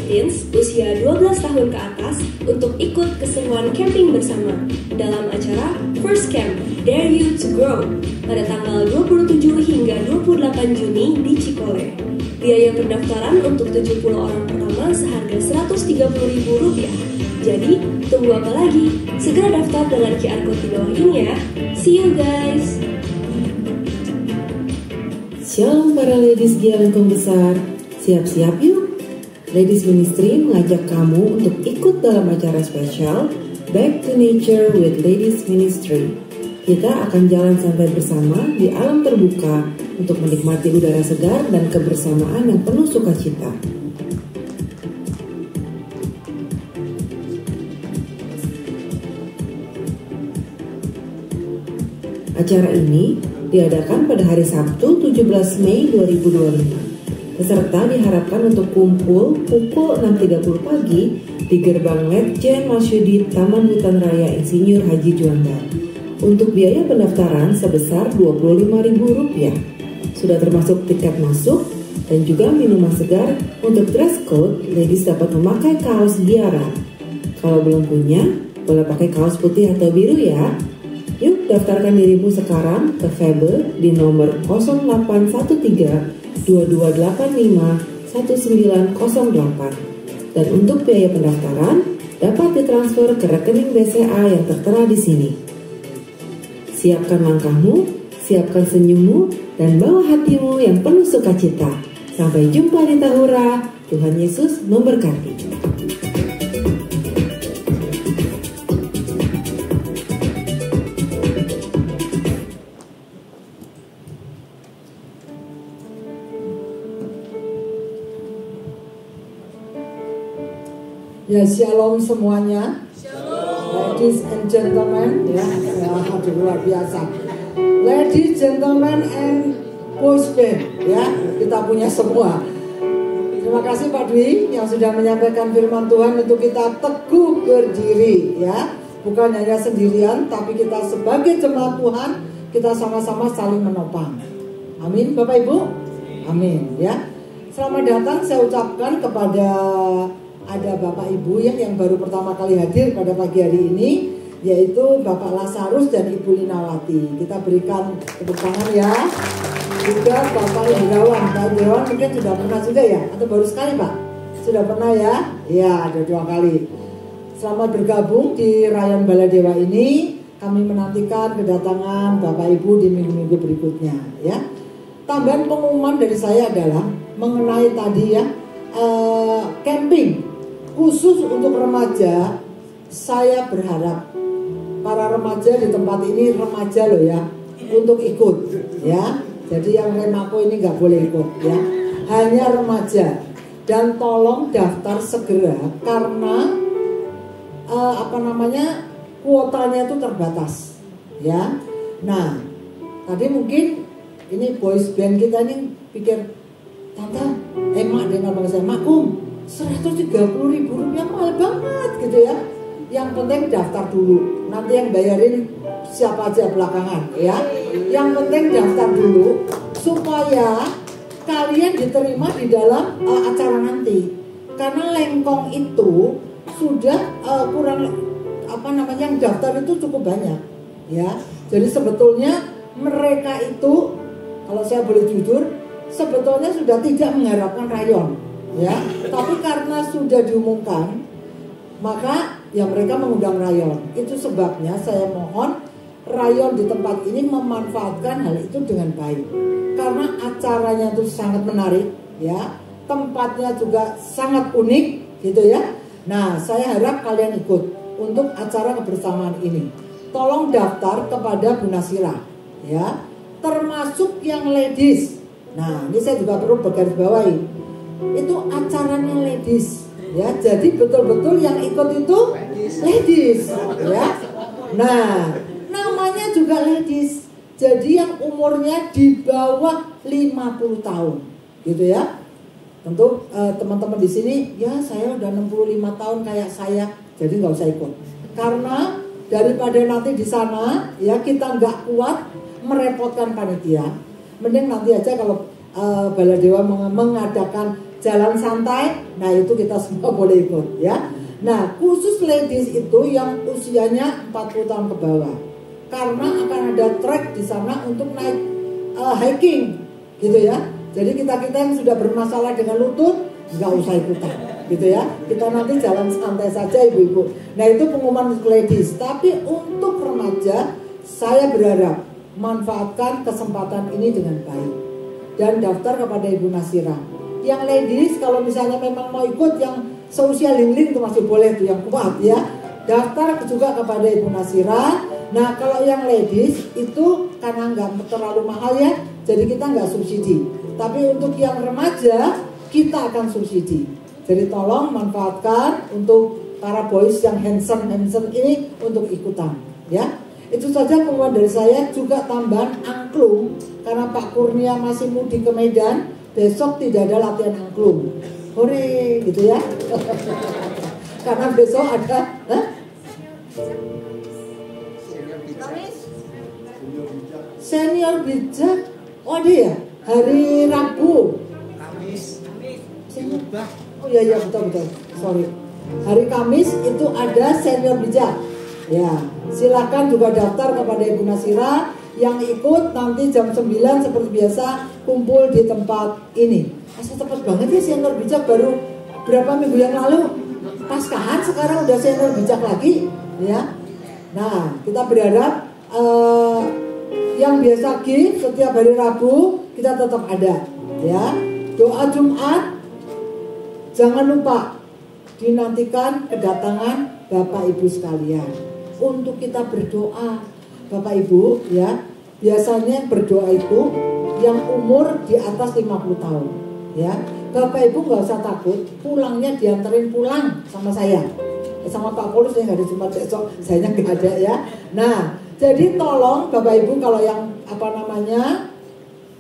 Teens usia 12 tahun ke atas untuk ikut keseruan camping bersama dalam acara First Camp Dare You to Grow pada tanggal 27 hingga 28 Juni di Cikole. Biaya pendaftaran untuk 70 orang pertama seharga Rp130.000. Jadi, tunggu apa lagi? Segera daftar dengan QR Code di bawah ini ya. See you guys! Shalom para ladies Gia Lengkong Besar. Siap-siap yuk. Ladies Ministry mengajak kamu untuk ikut dalam acara spesial Back to Nature with Ladies Ministry. Kita akan jalan santai bersama di alam terbuka untuk menikmati udara segar dan kebersamaan yang penuh sukacita. Acara ini diadakan pada hari Sabtu 17 Mei 2025. Peserta diharapkan untuk kumpul pukul 6.30 pagi di gerbang Letjen Masyudi Taman Hutan Raya Insinyur Haji Juanda. Untuk biaya pendaftaran sebesar Rp25.000. Sudah termasuk tiket masuk dan juga minuman segar. Untuk dress code, ladies dapat memakai kaos biara. Kalau belum punya, boleh pakai kaos putih atau biru ya. Yuk daftarkan dirimu sekarang ke Febe di nomor 0813 2285 1908. Dan untuk biaya pendaftaran dapat ditransfer ke rekening BCA yang tertera di sini. Siapkan langkahmu, siapkan senyummu, dan bawa hatimu yang penuh sukacita. Sampai jumpa di Tahura. Tuhan Yesus memberkati. Ya, shalom semuanya. Shalom. Ladies and gentlemen, ya, aduh luar biasa. Ladies, gentlemen, and boys band, ya, kita punya semua. Terima kasih Pak Dwi yang sudah menyampaikan firman Tuhan untuk kita teguh berdiri, ya. Bukan hanya sendirian, tapi kita sebagai jemaat Tuhan, kita sama-sama saling menopang. Amin, Bapak Ibu. Amin, ya. Selamat datang saya ucapkan kepada ada Bapak Ibu yang baru pertama kali hadir pada pagi hari ini, yaitu Bapak Lazarus dan Ibu Linawati. Kita berikan tepuk tangan ya. Juga Bapak Indrawan. Pak Indrawan mungkin sudah pernah juga ya? Atau baru sekali Pak? Sudah pernah ya? Ya, ada 2 kali. Selamat bergabung di Rayon Baladewa ini. Kami menantikan kedatangan Bapak Ibu di minggu-minggu berikutnya ya. Tambahan pengumuman dari saya adalah mengenai tadi ya, camping khusus untuk remaja. Saya berharap para remaja di tempat ini, remaja loh ya, untuk ikut ya. Jadi yang remako ini nggak boleh ikut ya, hanya remaja. Dan tolong daftar segera karena kuotanya itu terbatas ya. Nah tadi mungkin ini boys band kita ini pikir, Tante emak dengan bang saya makum Rp130.000 mahal banget gitu ya. Yang penting daftar dulu, nanti yang bayarin siapa aja belakangan ya. Yang penting daftar dulu supaya kalian diterima di dalam acara nanti. Karena Lengkong itu sudah yang daftar itu cukup banyak ya. Jadi sebetulnya mereka itu, kalau saya boleh jujur, sebetulnya sudah tidak mengharapkan rayon ya, tapi karena sudah diumumkan maka ya mereka mengundang rayon. Itu sebabnya saya mohon rayon di tempat ini memanfaatkan hal itu dengan baik, karena acaranya itu sangat menarik ya, tempatnya juga sangat unik gitu ya. Nah saya harap kalian ikut untuk acara kebersamaan ini. Tolong daftar kepada Bu Nasira ya, termasuk yang ladies. Nah ini saya juga perlu bergarisbawahi, itu acaranya ladies ya, jadi betul-betul yang ikut itu ladies ya. Nah namanya juga ladies, jadi yang umurnya di bawah 50 tahun gitu ya. Tentu teman-teman di sini ya, saya udah 65 tahun kayak saya, jadi nggak usah ikut, karena daripada nanti di sana ya kita nggak kuat merepotkan panitia. Mending nanti aja kalau Baladewa mengadakan jalan santai, nah itu kita semua boleh ikut ya. Nah khusus ladies itu yang usianya 40 tahun ke bawah, karena akan ada trek di sana untuk naik hiking gitu ya. Jadi kita yang sudah bermasalah dengan lutut nggak usah ikutan gitu ya, kita nanti jalan santai saja ibu-ibu. Nah itu pengumuman untuk ladies. Tapi untuk remaja saya berharap manfaatkan kesempatan ini dengan baik dan daftar kepada Ibu Nasira. Yang ladies kalau misalnya memang mau ikut yang seusia lingling itu masih boleh tuh yang kuat ya, daftar juga kepada Ibu Nasira. Nah kalau yang ladies itu karena nggak terlalu mahal ya, jadi kita nggak subsidi. Tapi untuk yang remaja kita akan subsidi. Jadi tolong manfaatkan untuk para boys yang handsome ini untuk ikutan ya. Itu saja pengumuman dari saya. Juga tambahan angklung, karena Pak Kurnia masih mudik ke Medan, besok tidak ada latihan angklung. Hore gitu ya. Karena besok ada senior bijak. Oh ada ya, hari Rabu. Oh iya betul. Sorry. Hari Kamis itu ada senior bijak. Ya, silakan juga daftar kepada Ibu Nasira. Yang ikut nanti jam 9 seperti biasa kumpul di tempat ini. Masa cepat banget ya senior bijak, baru berapa minggu yang lalu Paskahan sekarang udah senior bijak lagi ya. Nah, kita berharap yang biasa gift setiap hari Rabu kita tetap ada ya. Doa Jumat jangan lupa dinantikan kedatangan Bapak Ibu sekalian untuk kita berdoa. Bapak Ibu ya, biasanya berdoa itu yang umur di atas 50 tahun ya. Bapak Ibu nggak usah takut, pulangnya dianterin pulang sama saya, sama Pak Polus yang nggak ada Jumat besok, saya nggak ada ya. Nah, jadi tolong Bapak Ibu kalau yang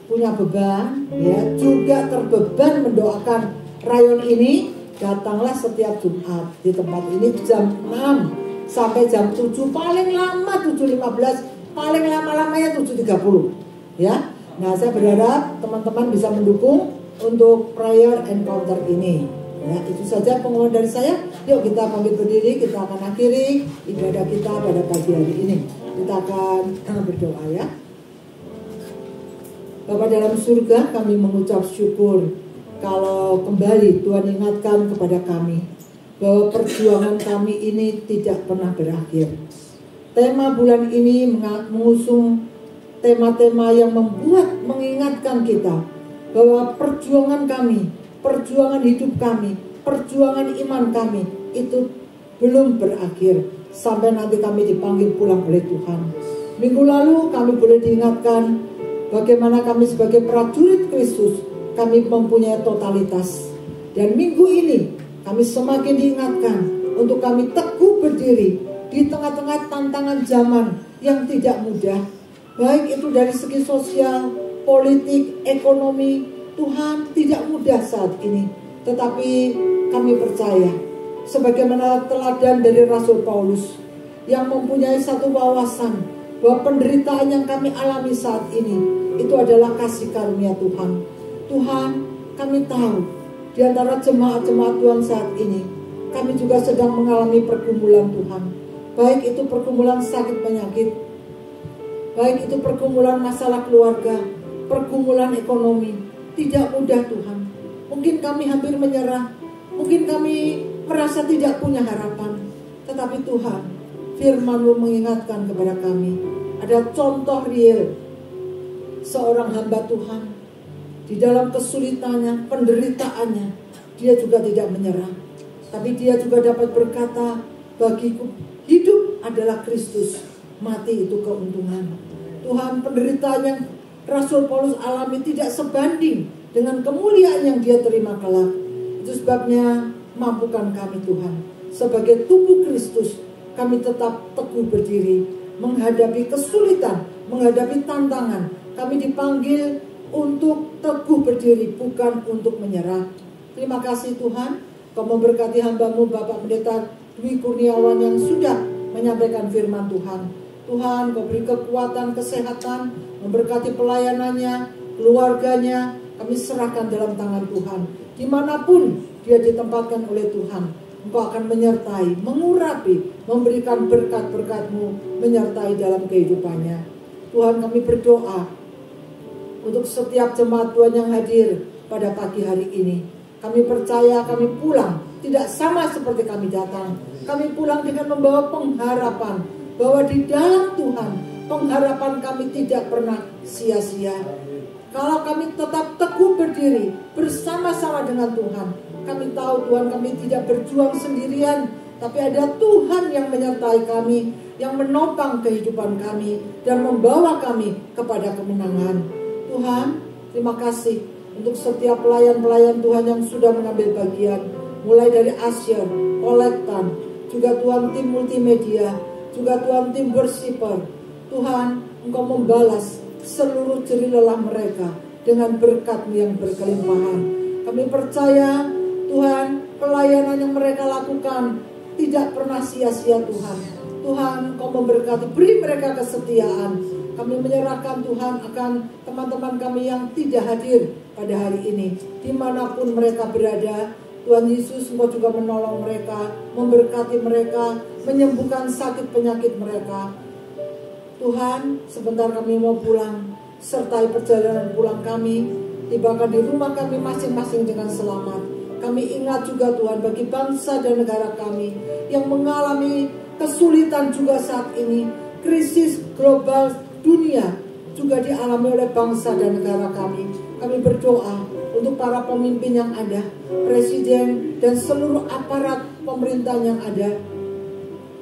punya beban ya, juga terbeban mendoakan rayon ini, datanglah setiap Jumat di tempat ini jam 6 sampai jam 7, paling lama 7.15, paling lama-lamanya 7.30 ya. Nah saya berharap teman-teman bisa mendukung untuk prayer encounter ini ya. Itu saja pengumuman dari saya. Yuk kita pamit berdiri, kita akan akhiri ibadah kita pada pagi hari ini. Kita akan berdoa ya. Bapa dalam surga, kami mengucap syukur kalau kembali Tuhan ingatkan kepada kami bahwa perjuangan kami ini tidak pernah berakhir. Tema bulan ini mengusung tema-tema yang mengingatkan kita bahwa perjuangan kami, perjuangan hidup kami, perjuangan iman kami itu belum berakhir sampai nanti kami dipanggil pulang oleh Tuhan. Minggu lalu kami boleh diingatkan bagaimana kami sebagai prajurit Kristus kami mempunyai totalitas. Dan minggu ini kami semakin diingatkan untuk kami teguh berdiri di tengah-tengah tantangan zaman yang tidak mudah. Baik itu dari segi sosial, politik, ekonomi, Tuhan tidak mudah saat ini. Tetapi kami percaya, sebagaimana teladan dari Rasul Paulus yang mempunyai satu wawasan bahwa penderitaan yang kami alami saat ini itu adalah kasih karunia Tuhan. Tuhan, kami tahu di antara jemaat-jemaat Tuhan saat ini, kami juga sedang mengalami pergumulan Tuhan. Baik itu pergumulan sakit penyakit, baik itu pergumulan masalah keluarga, pergumulan ekonomi. Tidak mudah Tuhan. Mungkin kami hampir menyerah, mungkin kami merasa tidak punya harapan. Tetapi Tuhan, firman-Mu mengingatkan kepada kami, ada contoh real seorang hamba Tuhan. Di dalam kesulitannya, penderitaannya, dia juga tidak menyerah. Tapi dia juga dapat berkata, bagiku hidup adalah Kristus, mati itu keuntungan. Tuhan, penderitaan yang Rasul Paulus alami tidak sebanding dengan kemuliaan yang dia terima kelak. Itu sebabnya mampukan kami Tuhan, sebagai tubuh Kristus, kami tetap teguh berdiri, menghadapi kesulitan, menghadapi tantangan. Kami dipanggil untuk teguh berdiri, bukan untuk menyerah. Terima kasih Tuhan, Kau memberkati hamba-Mu Bapak Pendeta Dwi Kurniawan yang sudah menyampaikan firman Tuhan. Tuhan, Kau beri kekuatan, kesehatan, memberkati pelayanannya, keluarganya, kami serahkan dalam tangan Tuhan. dimanapun dia ditempatkan oleh Tuhan, Engkau akan menyertai, mengurapi, memberikan berkat-berkat-Mu menyertai dalam kehidupannya. Tuhan, kami berdoa untuk setiap jemaat Tuhan yang hadir pada pagi hari ini. Kami percaya kami pulang tidak sama seperti kami datang. Kami pulang dengan membawa pengharapan bahwa di dalam Tuhan pengharapan kami tidak pernah sia-sia. Kalau kami tetap teguh berdiri bersama-sama dengan Tuhan, kami tahu Tuhan kami tidak berjuang sendirian, tapi ada Tuhan yang menyertai kami, yang menopang kehidupan kami dan membawa kami kepada kemenangan. Tuhan, terima kasih untuk setiap pelayan-pelayan Tuhan yang sudah mengambil bagian, mulai dari Asyir, Kolektan, juga Tuhan tim multimedia, juga Tuhan tim worshiper. Tuhan, Engkau membalas seluruh jerih lelah mereka dengan berkat-Mu yang berkelimpahan. Kami percaya Tuhan, pelayanan yang mereka lakukan tidak pernah sia-sia Tuhan. Tuhan, Engkau memberkati, beri mereka kesetiaan. Kami menyerahkan Tuhan akan teman-teman kami yang tidak hadir pada hari ini, dimanapun mereka berada. Tuhan Yesus, Engkau juga menolong mereka, memberkati mereka, menyembuhkan sakit penyakit mereka. Tuhan, sebentar kami mau pulang, sertai perjalanan pulang kami, tibakan di rumah kami masing-masing dengan selamat. Kami ingat juga Tuhan bagi bangsa dan negara kami yang mengalami kesulitan juga saat ini. Krisis global dunia juga dialami oleh bangsa dan negara kami. Kami berdoa untuk para pemimpin yang ada, presiden dan seluruh aparat pemerintahan yang ada.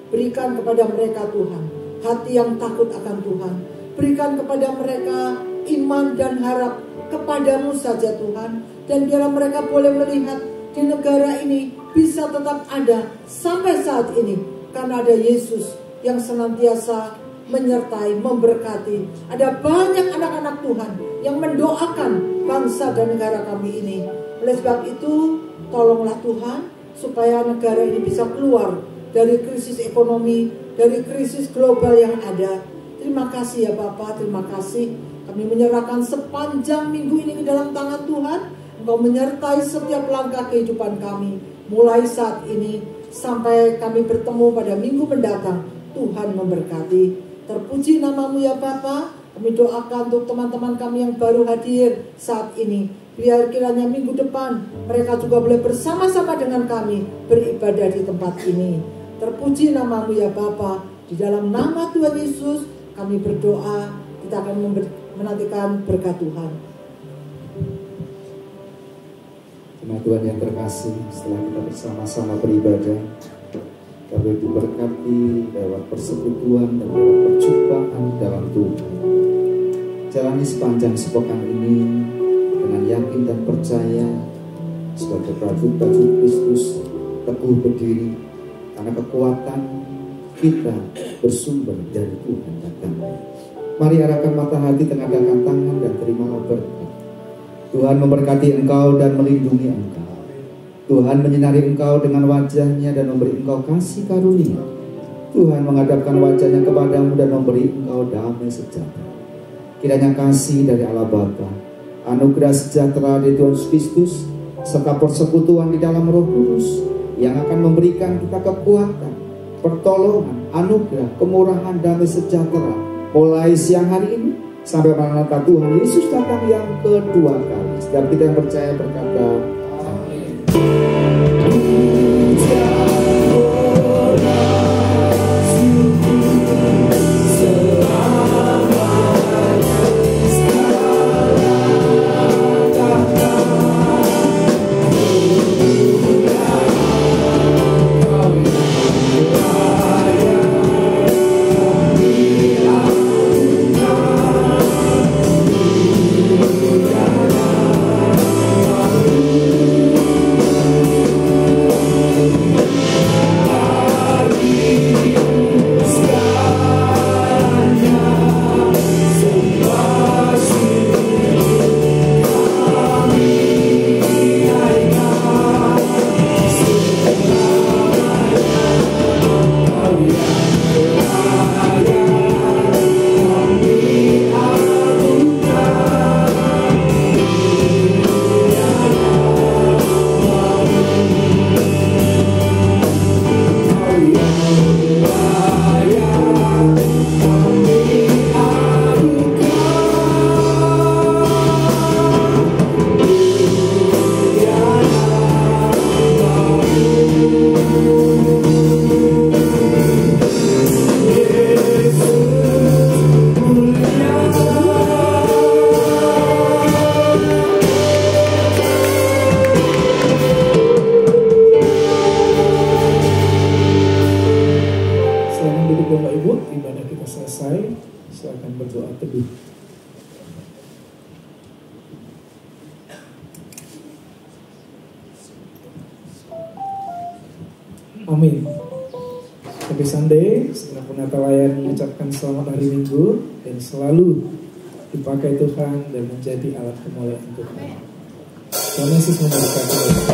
Berikan kepada mereka Tuhan hati yang takut akan Tuhan. Berikan kepada mereka iman dan harap kepadamu saja Tuhan. Dan biarlah mereka boleh melihat di negara ini bisa tetap ada sampai saat ini, karena ada Yesus yang senantiasa menyertai, memberkati. Ada banyak anak-anak Tuhan yang mendoakan bangsa dan negara kami ini. Oleh sebab itu, tolonglah Tuhan supaya negara ini bisa keluar dari krisis ekonomi, dari krisis global yang ada. Terima kasih ya Bapak, terima kasih. Kami menyerahkan sepanjang minggu ini ke dalam tangan Tuhan. Engkau menyertai setiap langkah kehidupan kami, mulai saat ini sampai kami bertemu pada minggu mendatang. Tuhan memberkati. Terpuji namamu ya Bapa. Kami doakan untuk teman-teman kami yang baru hadir saat ini. Biar kiranya minggu depan mereka juga boleh bersama-sama dengan kami beribadah di tempat ini. Terpuji namamu ya Bapa. Di dalam nama Tuhan Yesus kami berdoa. Kita akan menantikan berkat Tuhan. Terima Tuhan yang terkasih, setelah kita bersama-sama beribadah, kami diberkati lewat persekutuan dan lewat perjumpaan dalam Tuhan. Jalani sepanjang sepekan ini dengan yakin dan percaya sebagai prajurit-prajurit Kristus, teguh berdiri karena kekuatan kita bersumber dari Tuhan datang. Mari arahkan mata hati, tengadahkan tangan dan terimalah berkat. Tuhan memberkati engkau dan melindungi engkau. Tuhan menyinari engkau dengan wajahnya dan memberi engkau kasih karunia. Tuhan menghadapkan wajahnya kepadamu dan memberi engkau damai sejahtera. Kiranya kasih dari Allah Bapa, anugerah sejahtera dari Tuhan Yesus Kristus, serta persekutuan di dalam Roh Kudus yang akan memberikan kita kekuatan, pertolongan, anugerah, kemurahan, damai sejahtera mulai siang hari ini sampai Maranatha Tuhan Yesus datang yang kedua kali. Setiap kita yang percaya berkata, ibadah kita selesai, silakan berdoa teduh. Amin. Happy Sunday, segenap penata-layan mengucapkan selamat hari Minggu dan selalu dipakai Tuhan dan menjadi alat kemuliaan Tuhan. Tuhan Yesus memberkati.